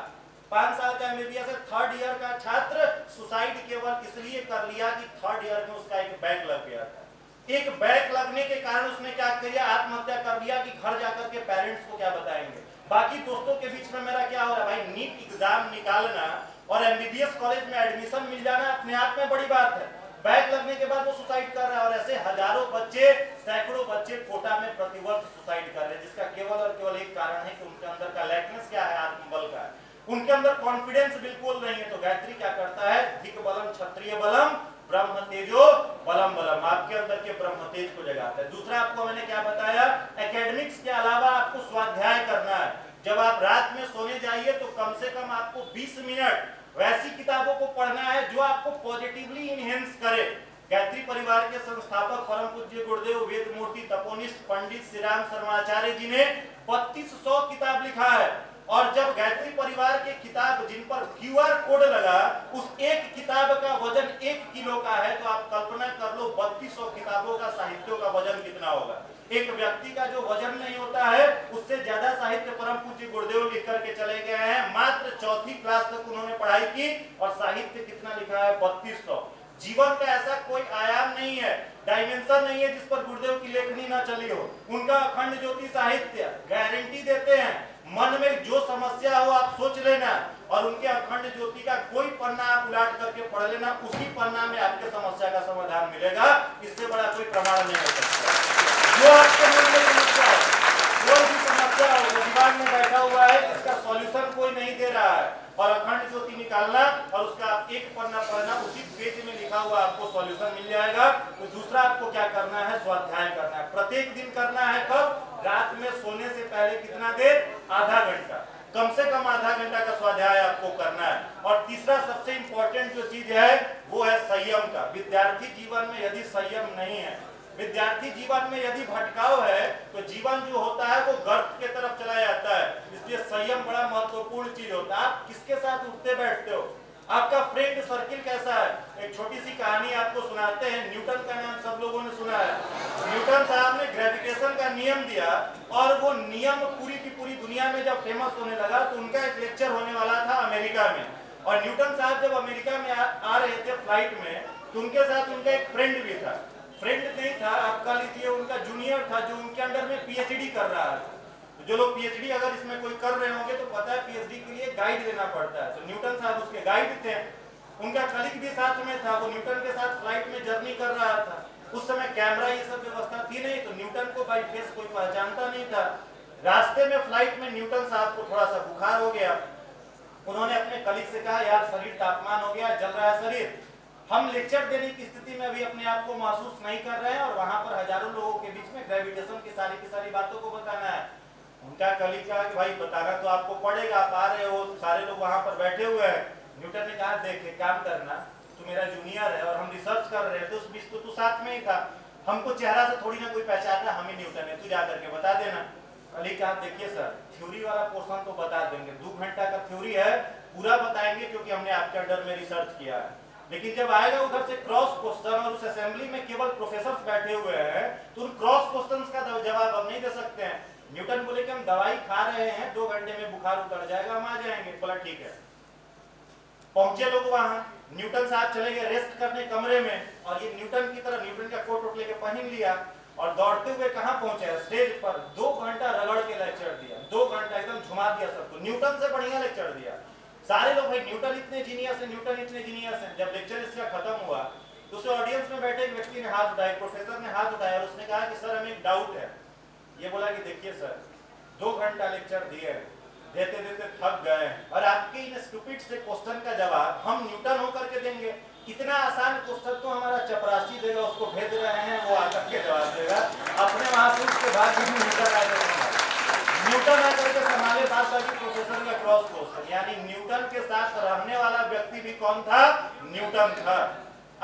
5 साल का MBBS है, 3rd ईयर का छात्र सुसाइड केवल इसलिए कर लिया कि 3rd ईयर में उसका एक बैक लग गया था। एक बैक लगने के कारण उसने क्या किया? आत्महत्या कर लिया कि घर जाकर के पेरेंट्स को क्या बताएंगे। बाकी दोस्तों के बीच में मेरा क्या हो रहा है भाई? नीट एग्जाम निकालना और MBBS कॉलेज में एडमिशन मिल जाना अपने आप में बड़ी बात है। बैक लगने के बाद वो सुसाइड कर रहा है, और ऐसे हजारों बच्चे, सैकड़ों बच्चे कोटा में प्रतिवर्ष सुसाइड कर रहे हैं, जिसका केवल और केवल एक कारण है कि उनके अंदर का लैकनेस क्या है? आत्मबल का है। उनके अंदर कॉन्फिडेंस बिल्कुल नहीं है। तो गायत्री क्या करता है? धिक बलम क्षत्रिय बलम ब्रह्म तेजो बलम बलम, आपके अंदर के ब्रह्म तेज को जगाता है। दूसरा आपको मैंने क्या बताया? एकेडमिक्स के अलावा आपको स्वाध्याय करना है। जब आप रात में सोने जाइए तो कम से कम आपको 20 मिनट वैसी किताबों को पढ़ना है जो आपको पॉजिटिवली इनहेंस करे। गायत्री परिवार के संस्थापक परम पूज्य गुरुदेव वेद मूर्ति तपोनिष्ठ पंडित श्री राम शर्माचार्य जी ने 3200 किताब लिखा है। और जब गायत्री परिवार के किताब जिन पर QR कोड लगा, उस एक किताब का वजन 1 किलो का है, तो आप कल्पना कर लो 3200 किताबों का साहित्यों का वजन कितना होगा। एक व्यक्ति का जो वजन नहीं होता है, उससे ज्यादा साहित्य परम पूज्य गुरुदेव लिख करके चले गए हैं। मात्र 4वीं क्लास तक उन्होंने पढ़ाई की और साहित्य कितना लिखा है? 3200। जीवन का ऐसा कोई आयाम नहीं है, डायमेंशन नहीं है जिस पर गुरुदेव की लेखनी ना चली हो। उनका अखंड ज्योति साहित्य गारंटी देते हैं, मन में जो समस्या हो आप सोच लेना और उनके अखंड ज्योति का कोई पन्ना आप उलाट करके पढ़ लेना, उसी पन्ना में आपके समस्या का समाधान मिलेगा। इससे बड़ा कोई प्रमाण नहीं हो सकता। जो आपके मन में समस्या है, कोई भी समस्या हो, दिमाग में बैठा हुआ है, इसका सॉल्यूशन कोई नहीं दे रहा है, और अखंड ज्योति निकालना और उसका आप एक पन्ना पढ़ना, उसी पेज में लिखा हुआ आपको सॉल्यूशन मिल जाएगा। तो दूसरा आपको क्या करना है? स्वाध्याय करना है। प्रत्येक दिन करना है। कब? रात में सोने से पहले कितना देर? आधा घंटा, कम से कम आधा घंटा का स्वाध्याय आपको करना है। और तीसरा सबसे इंपॉर्टेंट जो चीज है वो है संयम का। विद्यार्थी जीवन में यदि संयम नहीं है, विद्यार्थी जीवन में यदि भटकाव है, तो जीवन जो होता है वो गर्त के तरफ चला जाता है। इसलिए संयम बड़ा महत्वपूर्ण चीज होता है। आप किसके साथ उठते बैठते हो, आपका फ्रेंड सर्किल कैसा है? एक छोटी सी कहानी आपको सुनाते हैं। न्यूटन का नाम सब लोगों ने सुना है। न्यूटन साहब ने ग्रेविटेशन का नियम दिया और वो नियम पूरी की पूरी दुनिया में जब फेमस होने लगा, तो उनका एक लेक्चर होने वाला था अमेरिका में। और न्यूटन साहब जब अमेरिका में आ रहे थे फ्लाइट में, तो उनके साथ उनका एक फ्रेंड भी था। फ्रेंड नहीं था, आप कह लीजिए उनका जूनियर था, जो उनके अंडर में PhD कर रहा है। तो जो लोग PhD अगर इसमें कोई कर रहे होंगे तो पता है PhD के लिए गाइड देना पड़ता है। तो न्यूटन साहब उसके गाइड थे। उनका कलीग भी साथ में था, वो न्यूटन के साथ फ्लाइट में जर्नी कर रहा था। उस समय कैमरा ये सब व्यवस्था थी नहीं, तो न्यूटन को बाई फेस कोई पहचानता नहीं था। रास्ते में फ्लाइट में न्यूटन साहब को थोड़ा सा बुखार हो गया। उन्होंने अपने कलीग से कहा, यार शरीर तापमान हो गया, जल रहा है शरीर, हम लेक्चर देने की स्थिति में अभी अपने आप को महसूस नहीं कर रहे हैं, और वहां पर हजारों लोगों के बीच में ग्रेविटेशन की सारी बातों को बताना है। उनका कलीग कहा कि भाई बताना तो आपको पड़ेगा, आप आ रहे हो, सारे लोग वहां पर बैठे हुए हैं। न्यूटन ने कहा, देख एक काम करना, तू मेरा जूनियर है और हम रिसर्च कर रहे हैं, तो उस बीच तो तू साथ में ही था, हमको चेहरा से थोड़ी ना कोई पहचानता, हम ही न्यूटन है, तू जा करके बता देना। कलीग कहा, देखिए सर, थ्योरी वाला पोर्शन तो बता देंगे, 2 घंटा का थ्योरी है, पूरा बताएंगे क्योंकि हमने आपके अंडर में रिसर्च किया है, लेकिन जब आएगा उधर से क्रॉस क्वेश्चन और उस असेंबली में केवल प्रोफेसर बैठे हुए हैं, तो उन क्रॉस क्वेश्चंस का जवाब हम नहीं दे सकते हैं। न्यूटन बोले कि हम दवाई खा रहे हैं, 2 घंटे में बुखार उतर जाएगा, हम आ जाएंगे। बोला ठीक है। पहुंचे लोग वहां, न्यूटन साहब चले गए रेस्ट करने कमरे में, और ये न्यूटन की तरह न्यूटन का कोट लेके पहन लिया और दौड़ते हुए कहां पहुंचे? स्टेज पर। 2 घंटा रगड़ के लेक्चर दिया, 2 घंटा एकदम झुमा दिया सबको। न्यूटन से बढ़िया लेक्चर दिया। सारे लोग, भाई न्यूटन इतने जीनियस है, न्यूटन इतने जीनियस है। जब लेक्चर इसका खत्म हुआ तो उस ऑडियंस में बैठे एक व्यक्ति ने हाथ उठाया, प्रोफेसर ने हाथ उठाया और उसने कहा कि सर हमें एक डाउट है। ये बोला कि देखिए सर, 2 घंटा लेक्चर दिए, देते देते थक गए, और आपके इन स्टूपिड से क्वेश्चन का जवाब हम न्यूटन होकर के देंगे? इतना आसान क्वेश्चन तो हमारा चपरासी देगा, उसको भेज रहे हैं, वो आकर के जवाब देगा। अपने महसूस के बाद भी न्यूटन आकर के संभाले बात बाकी प्रोफेसर का क्रॉस क्वेश्चन। यानी न्यूटन के साथ रहने वाला व्यक्ति भी कौन था? न्यूटन था।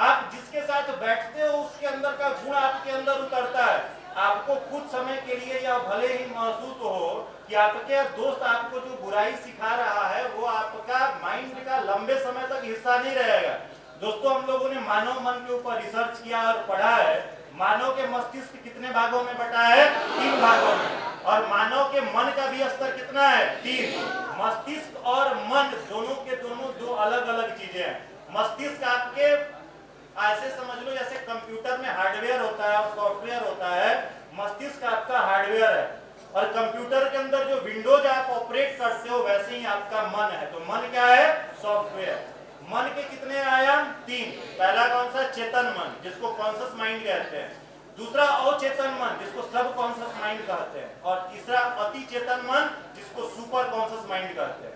आप जिसके साथ बैठते हो उसके अंदर का गुण आपके अंदर उतरता है। आपको कुछ समय के लिए या भले ही महसूस हो कि आपके दोस्त आपको जो बुराई सिखा रहा है वो आपका माइंड का लंबे समय तक हिस्सा नहीं रहेगा। दोस्तों, हम लोगों ने मानव मन के ऊपर रिसर्च किया और पढ़ा है। मानव के मस्तिष्क कितने भागों में बटा है? 3 भागों में। और मानव के मन का भी स्तर कितना है? 3। मस्तिष्क और मन दोनों के दोनों 2 अलग अलग चीजें हैं। मस्तिष्क आपके ऐसे समझ लो जैसे कंप्यूटर में हार्डवेयर होता है और सॉफ्टवेयर होता है। मस्तिष्क आपका हार्डवेयर है, और कंप्यूटर के अंदर जो विंडोज आप ऑपरेट करते हो वैसे ही आपका मन है। तो मन क्या है? सॉफ्टवेयर। मन के कितने आयाम? 3। पहला कौन सा? चेतन मन, जिसको कॉन्शियस माइंड कहते हैं। दूसरा अचेतन मन, जिसको सब कॉन्शियस माइंड कहते हैं। और तीसरा अति चेतन मन, जिसको सुपर कॉन्शियस माइंड कहते हैं।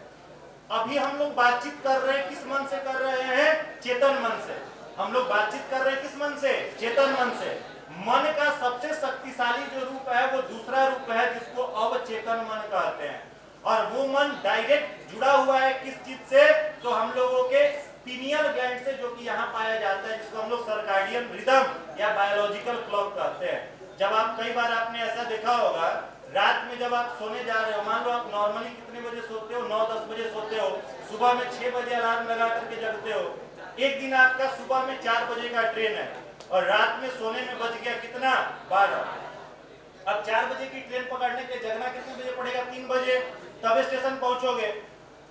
अभी हम लोग बातचीत कर रहे हैं, किस मन से कर रहे हैं? चेतन मन से। हम लोग बातचीत कर रहे हैं किस मन से? चेतन मन से। मन का सबसे शक्तिशाली जो रूप है वो दूसरा रूप है, जिसको अवचेतन मन कहते हैं। और वो मन डायरेक्ट जुड़ा हुआ है किस चीज से? तो हम लोगों के पीनियल ग्लैंड से, जो कि यहाँ पाया जाता है, जिसको हम लोग सर्काडियन रिदम या बायोलॉजिकल क्लॉक कहते हैं। जब आप कई बार आपने ऐसा देखा होगा, रात में जब आप सोने जा रहे हो, मान लो आप नॉर्मली कितने बजे सोते हो, 9-10 बजे सोते हो, सुबह में 6 बजे अलार्म लगा करके जगते हो। एक दिन आपका सुबह में 4 बजे का ट्रेन है और रात में सोने में बज गया कितना, 12। अब 4 बजे की ट्रेन पकड़ने के जगना कितने बजे पड़ेगा, 3 बजे, तब स्टेशन पहुंचोगे।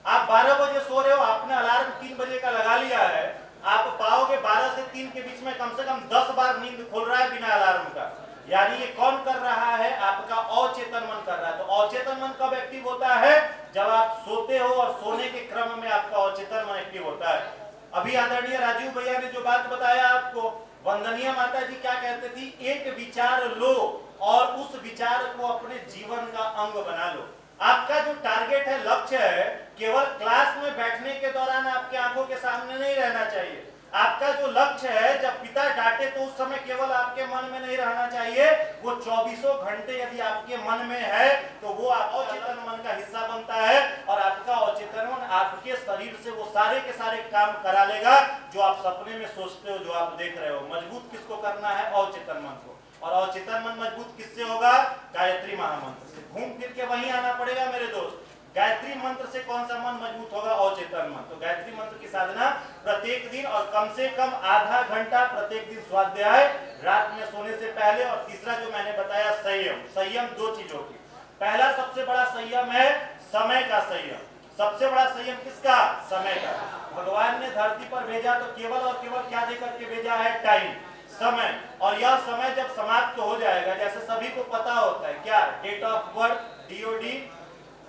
आप 12 बजे सो रहे हो, आपने अलार्म 3 बजे का लगा लिया है, आप पाओगे 12 से 3 के बीच में कम से कम 10 बार नींद खुल रहा है बिना अलार्म का। यानी ये कौन कर रहा है, आपका अचेतन मन कर रहा है। तो अचेतन मन कब एक्टिव होता है, जब आप सोते हो और सोने के क्रम में आपका अचेतन मन एक्टिव होता है। अभी आदरणीय राजीव भैया ने जो बात बताया आपको, वंदनीय माता जी क्या कहते थी, एक विचार लो और उस विचार को अपने जीवन का अंग बना लो। आपका जो टारगेट है, लक्ष्य है, केवल क्लास में बैठने के दौरान आपके आंखों के सामने नहीं रहना चाहिए। आपका जो लक्ष्य है, जब पिता डांटे तो उस समय केवल आपके मन में नहीं रहना चाहिए, वो 24 घंटे यदि आपके मन में है तो वो अचेतन मन का हिस्सा बनता है और आपका अचेतन मन आपके शरीर से वो सारे के सारे काम करा लेगा जो आप सपने में सोचते हो, जो आप देख रहे हो। मजबूत किसको करना है, अचेतन मन को। और अचेतन मन मजबूत किससे होगा, गायत्री महामंत्र से। घूम फिर के वहीं आना पड़ेगा मेरे दोस्त। गायत्री मंत्र से कौन सा मन मजबूत होगा, अचेतन मन। तो गायत्री मंत्र की साधना प्रत्येक दिन और कम से कम आधा घंटा प्रत्येक दिन स्वाध्याय रात में सोने से पहले। और तीसरा जो मैंने बताया, संयम। संयम 2 चीजों की। पहला सबसे बड़ा संयम है समय का संयम। सबसे बड़ा संयम किसका, समय का। भगवान ने धरती पर भेजा तो केवल और केवल क्या देकर के भेजा है, टाइम, समय। और यह समय जब समाप्त हो जाएगा, जैसे सभी को पता होता है क्या, डेट ऑफ बर्थ डीओडी,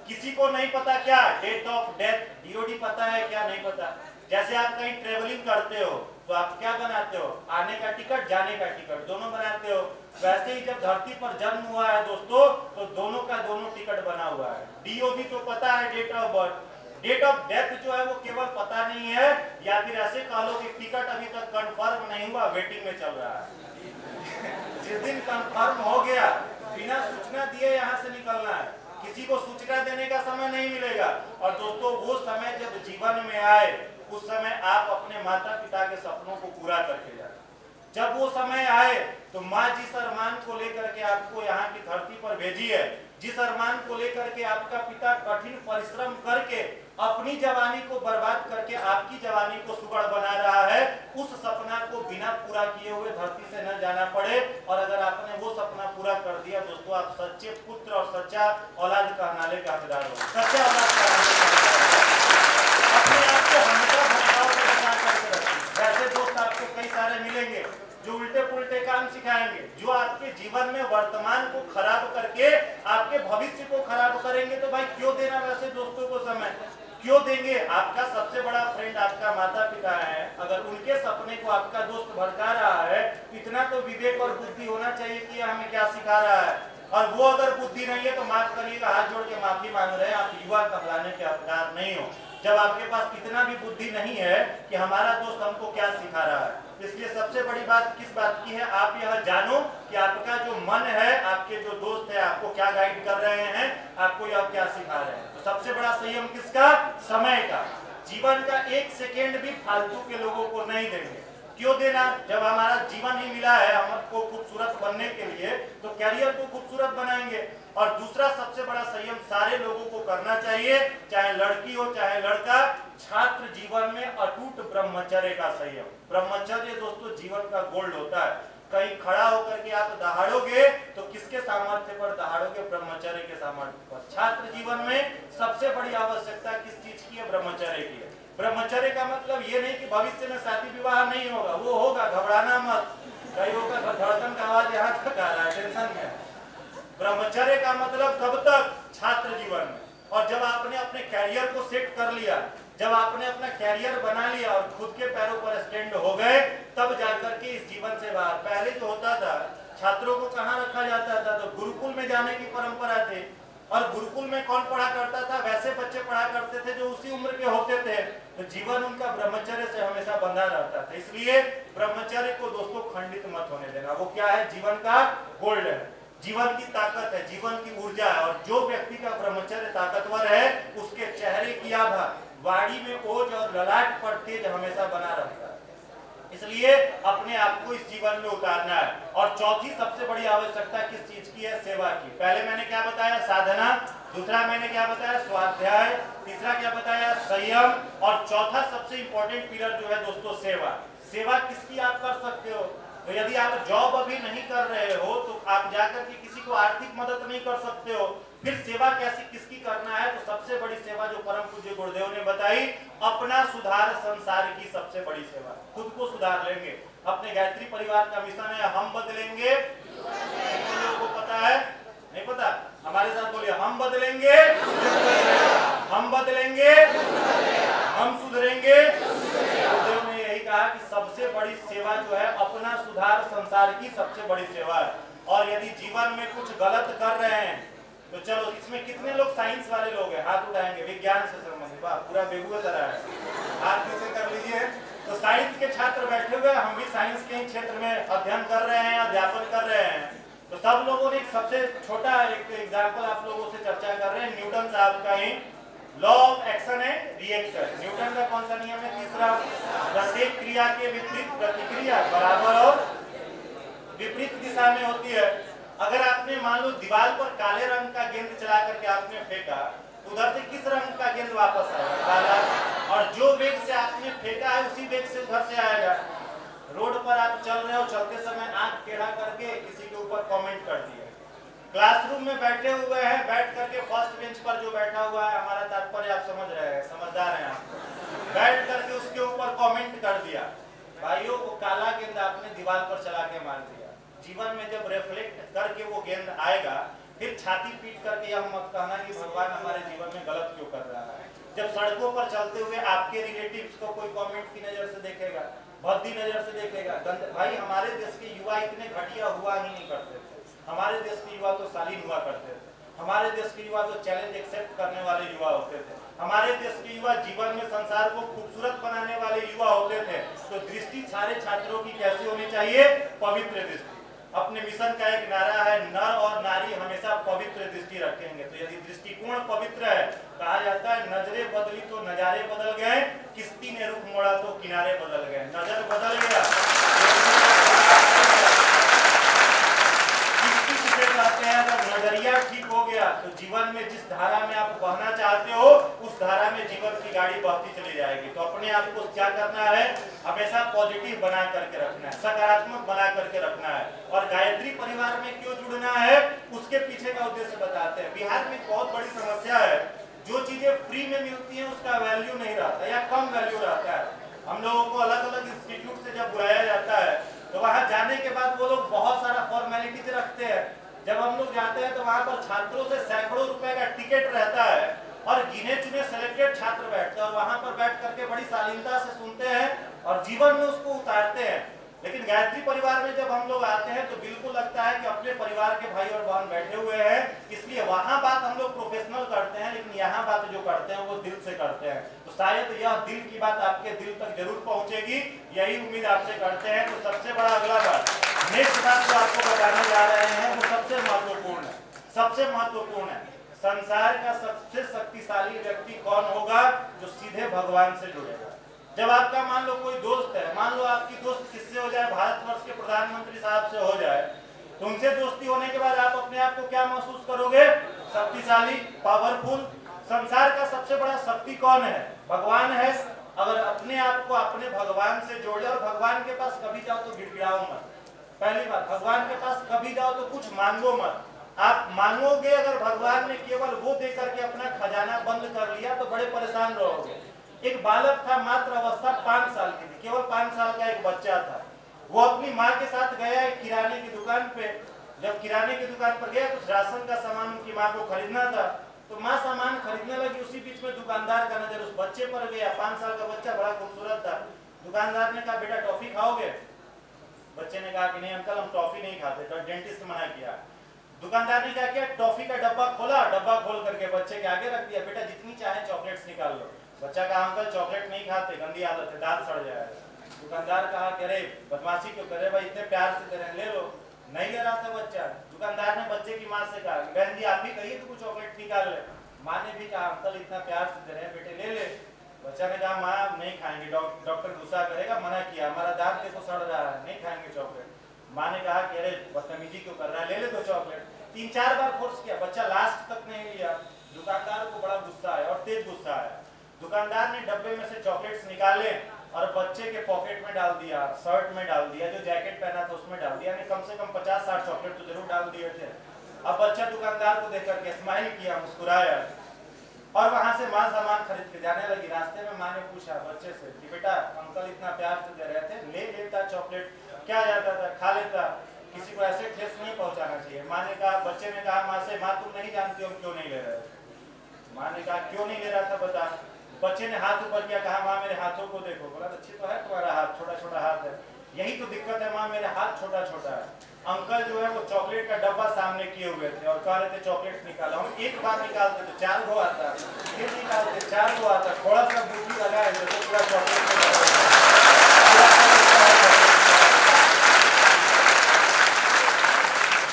किसी को नहीं पता क्या, डेट ऑफ डेथ डीओडी पता है क्या, नहीं पता। जैसे आप कहीं ट्रेवलिंग करते हो तो आप क्या बनाते हो, आने का टिकट, जाने का टिकट, दोनों बनाते हो। वैसे ही जब धरती पर जन्म हुआ है दोस्तों, तो दोनों का दोनों टिकट बना हुआ है। डीओडी तो पता है, date of birth. Date of death जो है वो केवल पता नहीं है, या फिर ऐसे कह लो कि टिकट अभी तक कंफर्म नहीं हुआ, वेटिंग में चल रहा है। जिस दिन कंफर्म हो गया, बिना सूचना दिए यहाँ से निकलना है, किसी को सूचना देने का समय नहीं मिलेगा। और दोस्तों वो समय जब जीवन में आए, उस समय आप अपने माता पिता के सपनों को पूरा करके जाए। जब वो समय आए तो माँ जिस अरमान को लेकर के आपको यहाँ की धरती पर भेजी है, जिस अरमान को लेकर के आपका पिता कठिन परिश्रम करके अपनी जवानी को बर्बाद करके आपकी जवानी को सुगढ़ बना रहा है, उस सपना को बिना पूरा किए हुए धरती से न जाना पड़े। और अगर आपने वो सपना पूरा कर दिया दोस्तों, आप सच्चे पुत्र और सच्चा औलाद कहलाने का हकदार हो, सच्चा औलाद कहलाने का हकदार हो। अपने आप को हमेशा भटकाव में बचा करके रखिए। ऐसे दोस्त आपको कई सारे मिलेंगे जो उल्टे पुल्टे काम सिखाएंगे, जो आपके जीवन में वर्तमान को खराब करके आपके भविष्य को खराब करेंगे। तो भाई क्यों देना वैसे दोस्तों को समय, क्यों देंगे। आपका सबसे बड़ा फ्रेंड आपका माता पिता है, अगर उनके सपने को आपका दोस्त भड़का रहा है, इतना तो विवेक और बुद्धि होना चाहिए कि हमें क्या सिखा रहा है। और वो अगर बुद्धि नहीं है तो माफ करिएगा, हाथ जोड़ के माफी मांग रहे हैं, आप युवा कहलाने के हकदार नहीं हो, जब आपके पास इतना भी बुद्धि नहीं है कि हमारा दोस्त हमको क्या सिखा रहा है। इसलिए सबसे बड़ी बात किस बात की है, आप यह जानो कि आपका जो मन है, आपके जो दोस्त है, आपको क्या गाइड कर रहे हैं, आपको यह क्या सिखा रहे हैं। तो सबसे बड़ा संयम किसका, समय का। जीवन का 1 सेकेंड भी फालतू के लोगों को नहीं देंगे। क्यों देना, जब हमारा जीवन ही मिला है हमको खूबसूरत बनने के लिए, तो कैरियर को खूबसूरत बनाएंगे। और दूसरा सबसे बड़ा संयम सारे लोगों को करना चाहिए, चाहे लड़की हो चाहे लड़का, छात्र जीवन में अटूट ब्रह्मचर्य का संयम। ब्रह्मचर्य दोस्तों जीवन का गोल्ड होता है। कहीं खड़ा होकर के आप दहाड़ोगे तो किसके सामर्थ्य पर दहाड़ोगे, ब्रह्मचर्य के सामर्थ्य पर। छात्र जीवन में सबसे बड़ी आवश्यकता किस चीज की है, ब्रह्मचर्य की है। ब्रह्मचर्य का मतलब ये नहीं कि भविष्य में शादी विवाह नहीं होगा, वो होगा, घबराना मत। कई लोगों का धड़कन का आवाज यहाँ तक आ रहा है, टेंशन में। ब्रह्मचर्य का मतलब कब तक, छात्र जीवन में। और जब आपने अपने कैरियर को सेट कर लिया, जब आपने अपना कैरियर बना लिया और खुद के पैरों पर स्टैंड हो गए, तब जाकर के इस जीवन से बाहर। पहले जो होता था, छात्रों को कहाँ रखा जाता था, तो गुरुकुल में जाने की परंपरा थी। और गुरुकुल में कौन पढ़ा करता था, वैसे बच्चे पढ़ा करते थे जो उसी उम्र के होते थे। तो जीवन उनका ब्रह्मचर्य से हमेशा बंधा रहता था। इसलिए ब्रह्मचर्य को दोस्तों खंडित मत होने देना। वो क्या है, जीवन का गोल्ड है, जीवन की ताकत है, जीवन की ऊर्जा है। और जो व्यक्ति का ब्रह्मचर्य ताकतवर है, उसके चेहरे की आभा वाड़ी में ओज और ललाट पर तेज हमेशा बना रहता है। इसलिए अपने आप को इस जीवन में उतारना है। और चौथी सबसे बड़ी आवश्यकता किस चीज की है? सेवा की। पहले मैंने क्या बताया? साधना। दूसरा मैंने क्या बताया? स्वाध्याय। तीसरा क्या बताया? संयम। और चौथा सबसे इंपॉर्टेंट पिलर जो है दोस्तों, सेवा। सेवा किसकी आप कर सकते हो? तो यदि आप जॉब अभी नहीं कर रहे हो तो आप जाकर के किसी को आर्थिक मदद नहीं कर सकते हो, फिर सेवा कैसी किसकी करना है? तो सबसे बड़ी सेवा जो परम पूज्य गुरुदेव ने बताई, अपना सुधार संसार की सबसे बड़ी सेवा। खुद को सुधार लेंगे। अपने गायत्री परिवार का मिशन है हम बदलेंगे। लोगों को पता है? नहीं पता? हमारे साथ बोलिए, हम बदलेंगे, हम बदलेंगे, हम सुधरेंगे। गुरुदेव ने यही कहा कि सबसे बड़ी सेवा जो है अपना सुधार संसार की सबसे बड़ी सेवा है। और यदि जीवन में कुछ गलत कर रहे हैं तो चलो, इसमें कितने लोग साइंस वाले लोग हैं? हाथ उठाएंगे। विज्ञान से संबंधित, वाह, पूरा बेगूसराय है, हाथ कैसे कर लीजिए। तो साइंस के छात्र बैठे हुए, हम भी साइंस के ही क्षेत्र में अध्ययन कर रहे हैं, अध्यापन कर रहे हैं। तो सब लोगों ने एक सबसे छोटा एक एग्जाम्पल आप लोगों से चर्चा कर रहे हैं, न्यूटन साहब का ही law of action and reaction. Newton का कौन सा नियम है? तीसरा। प्रत्येक क्रिया के विपरीत प्रतिक्रिया बराबर और विपरीत दिशा में होती है। अगर आपने मान लो दीवार पर काले रंग का गेंद चला करके आपने फेंका, उधर से किस रंग का गेंद वापस आएगा? काला। और जो वेग से आपने फेंका है उसी वेग से उधर से आएगा। रोड पर आप चल रहे हो, चलते समय आंख टेढ़ा करके किसी के ऊपर कमेंट कर दिया। क्लासरूम में बैठे हुए हैं, बैठ करके फर्स्ट बेंच पर जो बैठा हुआ है, हमारा तात्पर्य आप समझ रहे हैं, समझदार हैं आप, बैठ करके उसके ऊपर कमेंट कर दिया। भाइयों, वो काला गेंद आपने दीवार पर चला के मार दिया। जीवन में जब रिफ्लेक्ट करके वो गेंद आएगा, फिर छाती पीट करके यह मत कहना कि भगवान हमारे जीवन में गलत क्यों कर रहा है। जब सड़कों पर चलते हुए आपके रिलेटिव्स को कोई कमेंट की नजर से देखेगा, भद्दी नजर से देखेगा, भाई हमारे देश के युवा इतने घटिया हुआ ही नहीं करते थे। हमारे देश के युवा तो शालीन हुआ करते थे। हमारे देश के युवा तो चैलेंज एक्सेप्ट करने वाले युवा होते थे। हमारे देश के युवा जीवन में संसार को खूबसूरत बनाने वाले युवा होते थे। तो दृष्टि सारे छात्रों की कैसी होनी चाहिए? पवित्र दृष्टि। अपने मिशन का एक नारा है, नर और नारी हमेशा पवित्र दृष्टि रखेंगे। तो यदि दृष्टिकोण पवित्र है, कहा जाता है नजरें बदली तो नजारे बदल गए, किश्ती ने रुख मोड़ा तो किनारे बदल गए। नजर बदल गया, कहते हैं अगर नजरिया ठीक हो गया तो जीवन में जिस धारा में आप बहना चाहते हो उस धारा में जीवन की गाड़ी बहती चली जाएगी। तो अपने आप को क्या करना है? हमेशा पॉजिटिव बना करके रखना है, सकारात्मक बना करके रखना है। और गायत्री परिवार में क्यों जुड़ना है, उसके पीछे का उद्देश्य बताते हैं। बिहार में बहुत बड़ी समस्या है, जो चीजें फ्री में मिलती है उसका वैल्यू नहीं रहता या कम वैल्यू रहता है। हम लोगों को अलग अलग इंस्टीट्यूट से जब बुलाया जाता है तो वहां जाने के बाद वो लोग बहुत सारा फॉर्मेलिटीज रखते हैं। जब हम लोग जाते हैं तो वहां पर छात्रों से सैकड़ों रुपए का टिकट रहता है और गिने चुने सिलेक्टेड छात्र बैठते हैं और वहां पर बैठ करके बड़ी शालीनता से सुनते हैं और जीवन में उसको उतारते हैं। लेकिन गायत्री परिवार में जब हम लोग आते हैं तो बिल्कुल लगता है कि अपने परिवार के भाई और बहन बैठे हुए हैं, इसलिए वहां बात हम लोग प्रोफेशनल करते हैं, लेकिन यहाँ बात जो करते हैं वो दिल से करते हैं। तो शायद यह दिल की बात आपके दिल तक जरूर पहुंचेगी, यही उम्मीद आपसे करते हैं। तो सबसे बड़ा अगला बात, नेक्स्ट बात जो आपको बताने जा रहे हैं वो सबसे महत्वपूर्ण है, सबसे महत्वपूर्ण है। संसार का सबसे शक्तिशाली व्यक्ति कौन होगा? जो सीधे भगवान से जुड़ेगा। जब आपका मान लो कोई दोस्त है, मान लो आपकी दोस्त किससे हो जाए? भारतवर्ष के प्रधानमंत्री साहब से हो जाए, तो उनसे दोस्ती होने के बाद आप अपने आप को क्या महसूस करोगे? शक्तिशाली, पावरफुल। संसार का सबसे बड़ा शक्ति कौन है? भगवान है। अगर अपने आप को अपने भगवान से जोड़े और भगवान के पास कभी जाओ तो गिड़गिड़ाओ मत। पहली बात, भगवान के पास कभी जाओ तो कुछ मांगो मत। आप मांगोगे अगर भगवान ने केवल वो दे करके अपना खजाना बंद कर लिया तो बड़े परेशान रहोगे। एक बालक था, मात्र अवस्था 5 साल की थी, केवल 5 साल का एक बच्चा था। वो अपनी माँ के साथ गया एक किराने की दुकान पे। जब किराने की दुकान पर गया कुछ राशन का सामान उनकी माँ को खरीदना था, तो माँ सामान खरीदने लगी, उसी बीच में दुकानदार का नजर उस बच्चे पर गया। 5 साल का बच्चा बड़ा खूबसूरत था। दुकानदार ने कहा, बेटा टॉफी खाओगे? बच्चे ने कहा कि नहीं अंकल, हम टॉफी नहीं खाते, तो डेंटिस्ट मना किया। दुकानदार ने क्या किया? टॉफी का डब्बा खोला, डब्बा खोल करके बच्चे के आगे रख दिया, बेटा जितनी चाहे चॉकलेट्स निकाल लो। बच्चा कहा, अंकल चॉकलेट नहीं खाते, गंदी आदत है, दांत सड़ जाएगा। दुकानदार कहा कि अरे बदमाशी क्यों करे भाई, इतने प्यार से दे रहे हैं, ले लो। नहीं ले रहा था बच्चा। दुकानदार ने बच्चे की माँ से कहा, बहन जी आप भी कहिए तो कुछ चॉकलेट निकाल ले। माँ ने भी कहा, अंकल इतना प्यार से दे रहे हैं, बेटे ले ले। बच्चा ने कहा माँ नहीं खाएंगे, डॉक्टर गुस्सा करेगा, मना किया, हमारा दांत देखो सड़ रहा है, नहीं खाएंगे चॉकलेट। माँ ने कहा कि अरे बदतमीजी क्यों कर रहा है, ले ले दो चॉकलेट। 3-4 बार फोर्स किया, बच्चा लास्ट तक नहीं लिया। दुकानदार को बड़ा गुस्सा आया और तेज गुस्सा आया। दुकानदार ने डब्बे में से चॉकलेट्स निकाले और बच्चे के पॉकेट में डाल दिया, शर्ट में डाल दिया, जो जैकेट पहना था उसमें डाल दिया। कम से कम 50-60 चॉकलेट तो जरूर डाल दिए थे। अब बच्चा दुकानदार को देख करके स्माइल किया, मुस्कुराया और वहां से माँ सामान खरीद के जाने लगी। रास्ते में माँ ने पूछा बच्चे से कि बेटा अंकल इतना प्यार से दे रहे थे, ले लेता चॉकलेट, क्या जाता था, खा लेता, किसी को ऐसे ठेस नहीं पहुंचाना चाहिए। माँ ने कहा, बच्चे ने कहा माँ से, माँ तुम नहीं जानती हो क्यों नहीं ले रहे थे। माँ ने कहा क्यों नहीं ले रहा था बता। बच्चे ने हाथ ऊपर किया, कहा माँ मेरे हाथों को देखो। बोला अच्छी तो है तुम्हारा हाथ, छोटा छोटा हाथ है। यही तो दिक्कत है माँ, मेरे हाथ छोटा छोटा है। अंकल जो है वो चॉकलेट का डब्बा सामने किए हुए थे और कह रहे थे चॉकलेट निकालो। हम एक बार निकालते तो 4 गो आता, फिर निकालते 4 गो आता, थोड़ा सा बूटी लगाए तो पूरा चॉकलेट।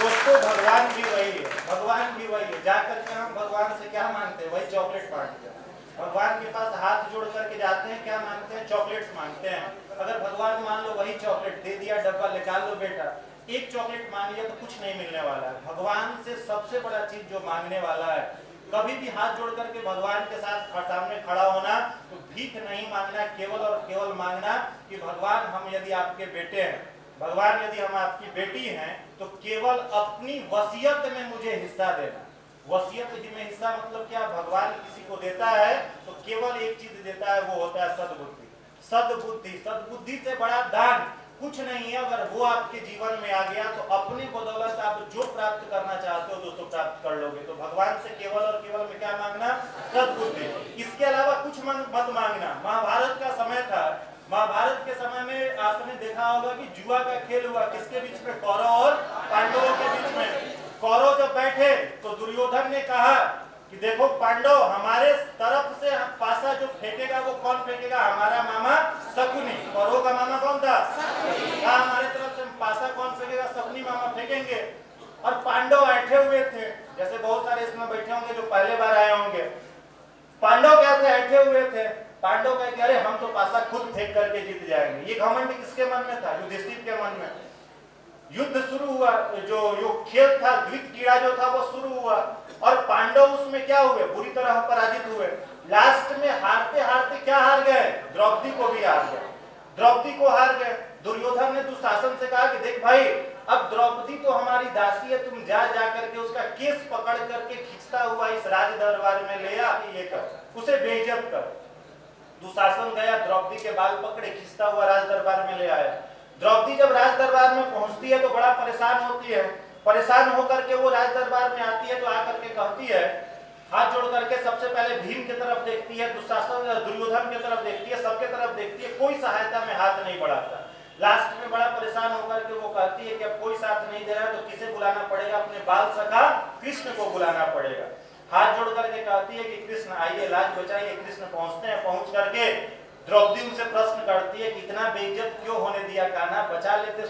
दोस्तों भगवान भी वही है, भगवान भी वही है। जाकर के हम भगवान से क्या मांगते हैं, वही चॉकलेट मांगते हैं। भगवान के पास हाथ जोड़ करके जाते हैं, क्या मांगते हैं, चॉकलेट्स मांगते हैं। अगर भगवान मान लो वही चॉकलेट दे दिया, डब्बा निकाल लो बेटा, एक चॉकलेट मांग लिया तो कुछ नहीं मिलने वाला है। भगवान से सबसे बड़ा चीज जो मांगने वाला है, कभी भी हाथ जोड़ करके भगवान के साथ सामने खड़ा होना, तो भीख नहीं मांगना, केवल और केवल मांगना कि भगवान हम यदि आपके बेटे हैं, भगवान यदि हम आपकी बेटी हैं, तो केवल अपनी वसीयत में मुझे हिस्सा देना। वसीयत में हिस्सा मतलब क्या, भगवान किसी को देता है तो केवल एक चीज देता है, वो होता है सद्बुद्धि। सद्बुद्धि, सद्बुद्धि से बड़ा दान कुछ नहीं है। अगर वो आपके जीवन में आ गया तो अपने बदौलत आप जो प्राप्त करना चाहते हो दोस्तों प्राप्त कर लोगे। तो भगवान से केवल और केवल में क्या मांगना, सद्बुद्धि। इसके अलावा कुछ मत मांगना। महाभारत का समय था, महाभारत के समय में आपने देखा होगा कि जुआ का खेल हुआ, किसके बीच में, कौरव और पांडवों के बीच में। कौरव जब बैठे तो दुर्योधन ने कहा कि देखो पांडव, हमारे तरफ से पासा जो फेंकेगा वो कौन फेंकेगा, हमारा मामा शकुनी। कौरव का मामा कौन था, हमारे तरफ से पासा कौन फेंकेगा, शकुनी मामा फेंकेंगे। और पांडव बैठे हुए थे, जैसे बहुत सारे इसमें बैठे होंगे जो पहले बार आए होंगे। पांडव क्या थे, बैठे हुए थे। पांडव कहे अरे हम तो पासा खुद फेंक करके जीत जाएंगे। ये घमंड किसके मन में था, युधिष्ठिर के मन में। युद्ध शुरू हुआ, जो खेल था, द्वित कीड़ा जो था वो शुरू हुआ और पांडव उसमें क्या हुए, बुरी तरह पराजित हुए। लास्ट में हारते हारते क्या हार गए, द्रौपदी को भी हार गए, द्रौपदी को हार गए। दुर्योधन ने दुशासन से कहा कि देख भाई, अब द्रौपदी तो हमारी दासी है, तुम जा करके उसका केस पकड़ करके खींचता हुआ इस राज दरबार में ले आ, ये कर, उसे बेइज्जत कर। दुशासन गया, द्रौपदी के बाल पकड़े, खींचता हुआ राज दरबार में ले आया। द्रौपदी जब राज दरबार में पहुंचती है तो बड़ा परेशान होती है। परेशान होकर के वो राज दरबार में आती है तो आकर के कहती है, हाथ जोड़ करके सबसे पहले भीम की तरफ देखती है, दुशासन दुर्योधन की तरफ देखती है, सबके तरफ देखती है, कोई सहायता में हाथ नहीं बढ़ाता। लास्ट में बड़ा परेशान होकर के वो कहती है कि अब कोई साथ नहीं दे रहा है तो किसे बुलाना पड़ेगा, अपने बाल सखा कृष्ण को बुलाना पड़ेगा। हाथ जोड़ करके कहती है कि कृष्ण आइए, लाज बचाइए। कृष्ण पहुंचते हैं, पहुंच करके द्रौपदी उनसे प्रश्न करती है कि इतना बेइज्जत क्यों होने दिया, कान्हा बचा लेते,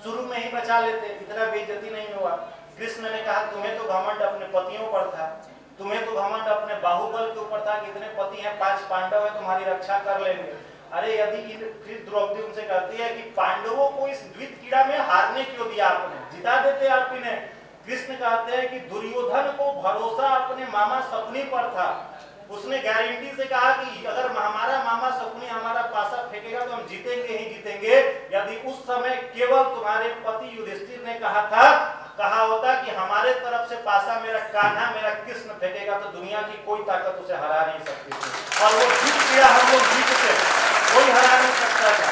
शुरू में ही बचा लेते, इतना बेइज्जती नहीं हुआ। कृष्ण ने कहा तुम्हें तो घमंड अपने पतियों पर था, तुम्हें तो घमंड अपने बाहुबल के ऊपर था, कितने पति हैं, 5 पांडव हैं, तुम्हारी रक्षा कर लेंगे। अरे यदि फिर द्रौपदी उनसे कहती है कि पांडवों को इस द्वित कीड़ा में हारने क्यों दिया आपने, जिता देते आप इन्हें। कृष्ण कहते हैं कि दुर्योधन को भरोसा अपने मामा शकुनी पर था, उसने गारंटी से कहा कि अगर हमारा मामा शकुनी हमारा पासा फेंकेगा तो हम जीतेंगे ही जीतेंगे। यदि उस समय केवल तुम्हारे पति युधिष्ठिर ने कहा होता कि हमारे तरफ से पासा मेरा कान्हा, मेरा कृष्ण फेंकेगा, तो दुनिया की कोई ताकत उसे हरा नहीं सकती थी। और वो जीत गया, हम लोग जीतते, कोई हरा नहीं सकता था।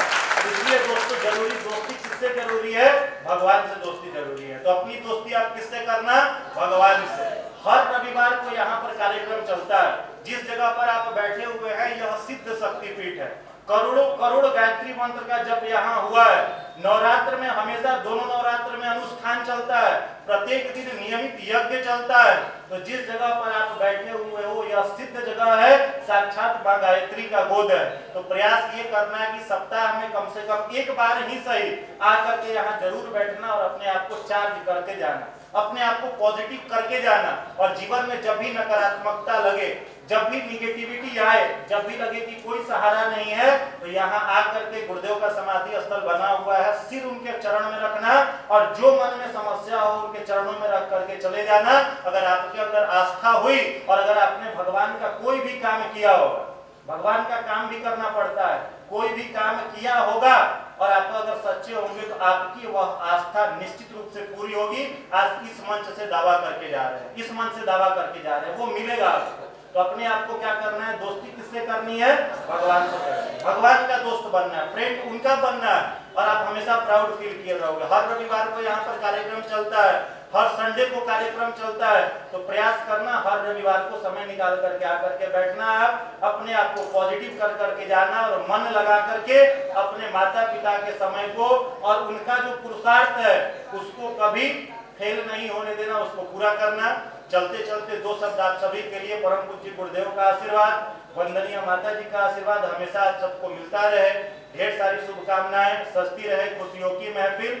इसलिए दोस्तों जरूरी, दोस्ती किससे जरूरी है, भगवान से दोस्ती जरूरी है। तो अपनी दोस्ती आप किससे करना, भगवान से। हर रविवार को यहाँ पर कार्यक्रम चलता है। जिस जगह पर आप बैठे हुए हैं यह सिद्ध शक्तिपीठ है। करोड़ों करोड़ गायत्री मंत्र का जप यहाँ हुआ है। नवरात्र में हमेशा, दोनों नवरात्र में अनुष्ठान चलता है, प्रत्येक दिन नियमित यज्ञ चलता है। तो जिस जगह पर आप बैठे हुए हो यह सिद्ध जगह है, साक्षात मां गायत्री का गोद है। तो प्रयास ये करना है कि सप्ताह में कम से कम एक बार ही सही आकर के यहाँ जरूर बैठना और अपने आप को चार्ज करके जाना। अपने आप को पॉजिटिव करके जाना। और जीवन में जब भी नकारात्मकता लगे, जब भी निगेटिविटी आए, जब भी लगे कि कोई सहारा नहीं है, तो यहाँ आकर के गुरुदेव का समाधि स्थल बना हुआ है, सिर उनके चरण में रखना और जो मन में समस्या हो उनके चरणों में रख करके चले जाना। अगर आपके अंदर आस्था हुई और अगर आपने भगवान का कोई भी काम किया होगा, भगवान का काम भी करना पड़ता है, कोई भी काम किया होगा और आप अगर सच्चे होंगे तो आपकी वह आस्था निश्चित रूप से पूरी होगी। आज इस मंच से दावा करके जा रहे हैं, इस मंच से दावा करके जा रहे हैं, वो मिलेगा आपको। तो अपने आप को क्या करना है, दोस्ती किससे करनी है, भगवान से करनी है, भगवान का दोस्त बनना है, फ्रेंड उनका बनना है। और आप हमेशा प्राउड फील किए रहोगे। हर रविवार को यहाँ पर कार्यक्रम चलता है, हर संडे को कार्यक्रम चलता है, तो प्रयास करना हर रविवार को समय निकाल करके आकर के बैठना है, अपने आप को पॉजिटिव कर करके जाना और मन लगा करके अपने माता पिता के समय को और उनका जो पुरुषार्थ है उसको कभी फेल नहीं होने देना, उसको पूरा करना। चलते चलते दो शब्द आप सभी के लिए, परम पूज्य गुरुदेव का आशीर्वाद, वंदनीय माता जी का आशीर्वाद हमेशा आप सबको मिलता रहे। ढेर सारी शुभकामनाएं, सस्ती रहे खुशियों की महफिल,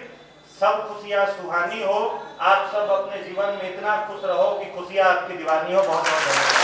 सब खुशियां सुहानी हो। आप सब अपने जीवन में इतना खुश रहो कि खुशियां आपकी दीवानी हो। बहुत बहुत धन्यवाद।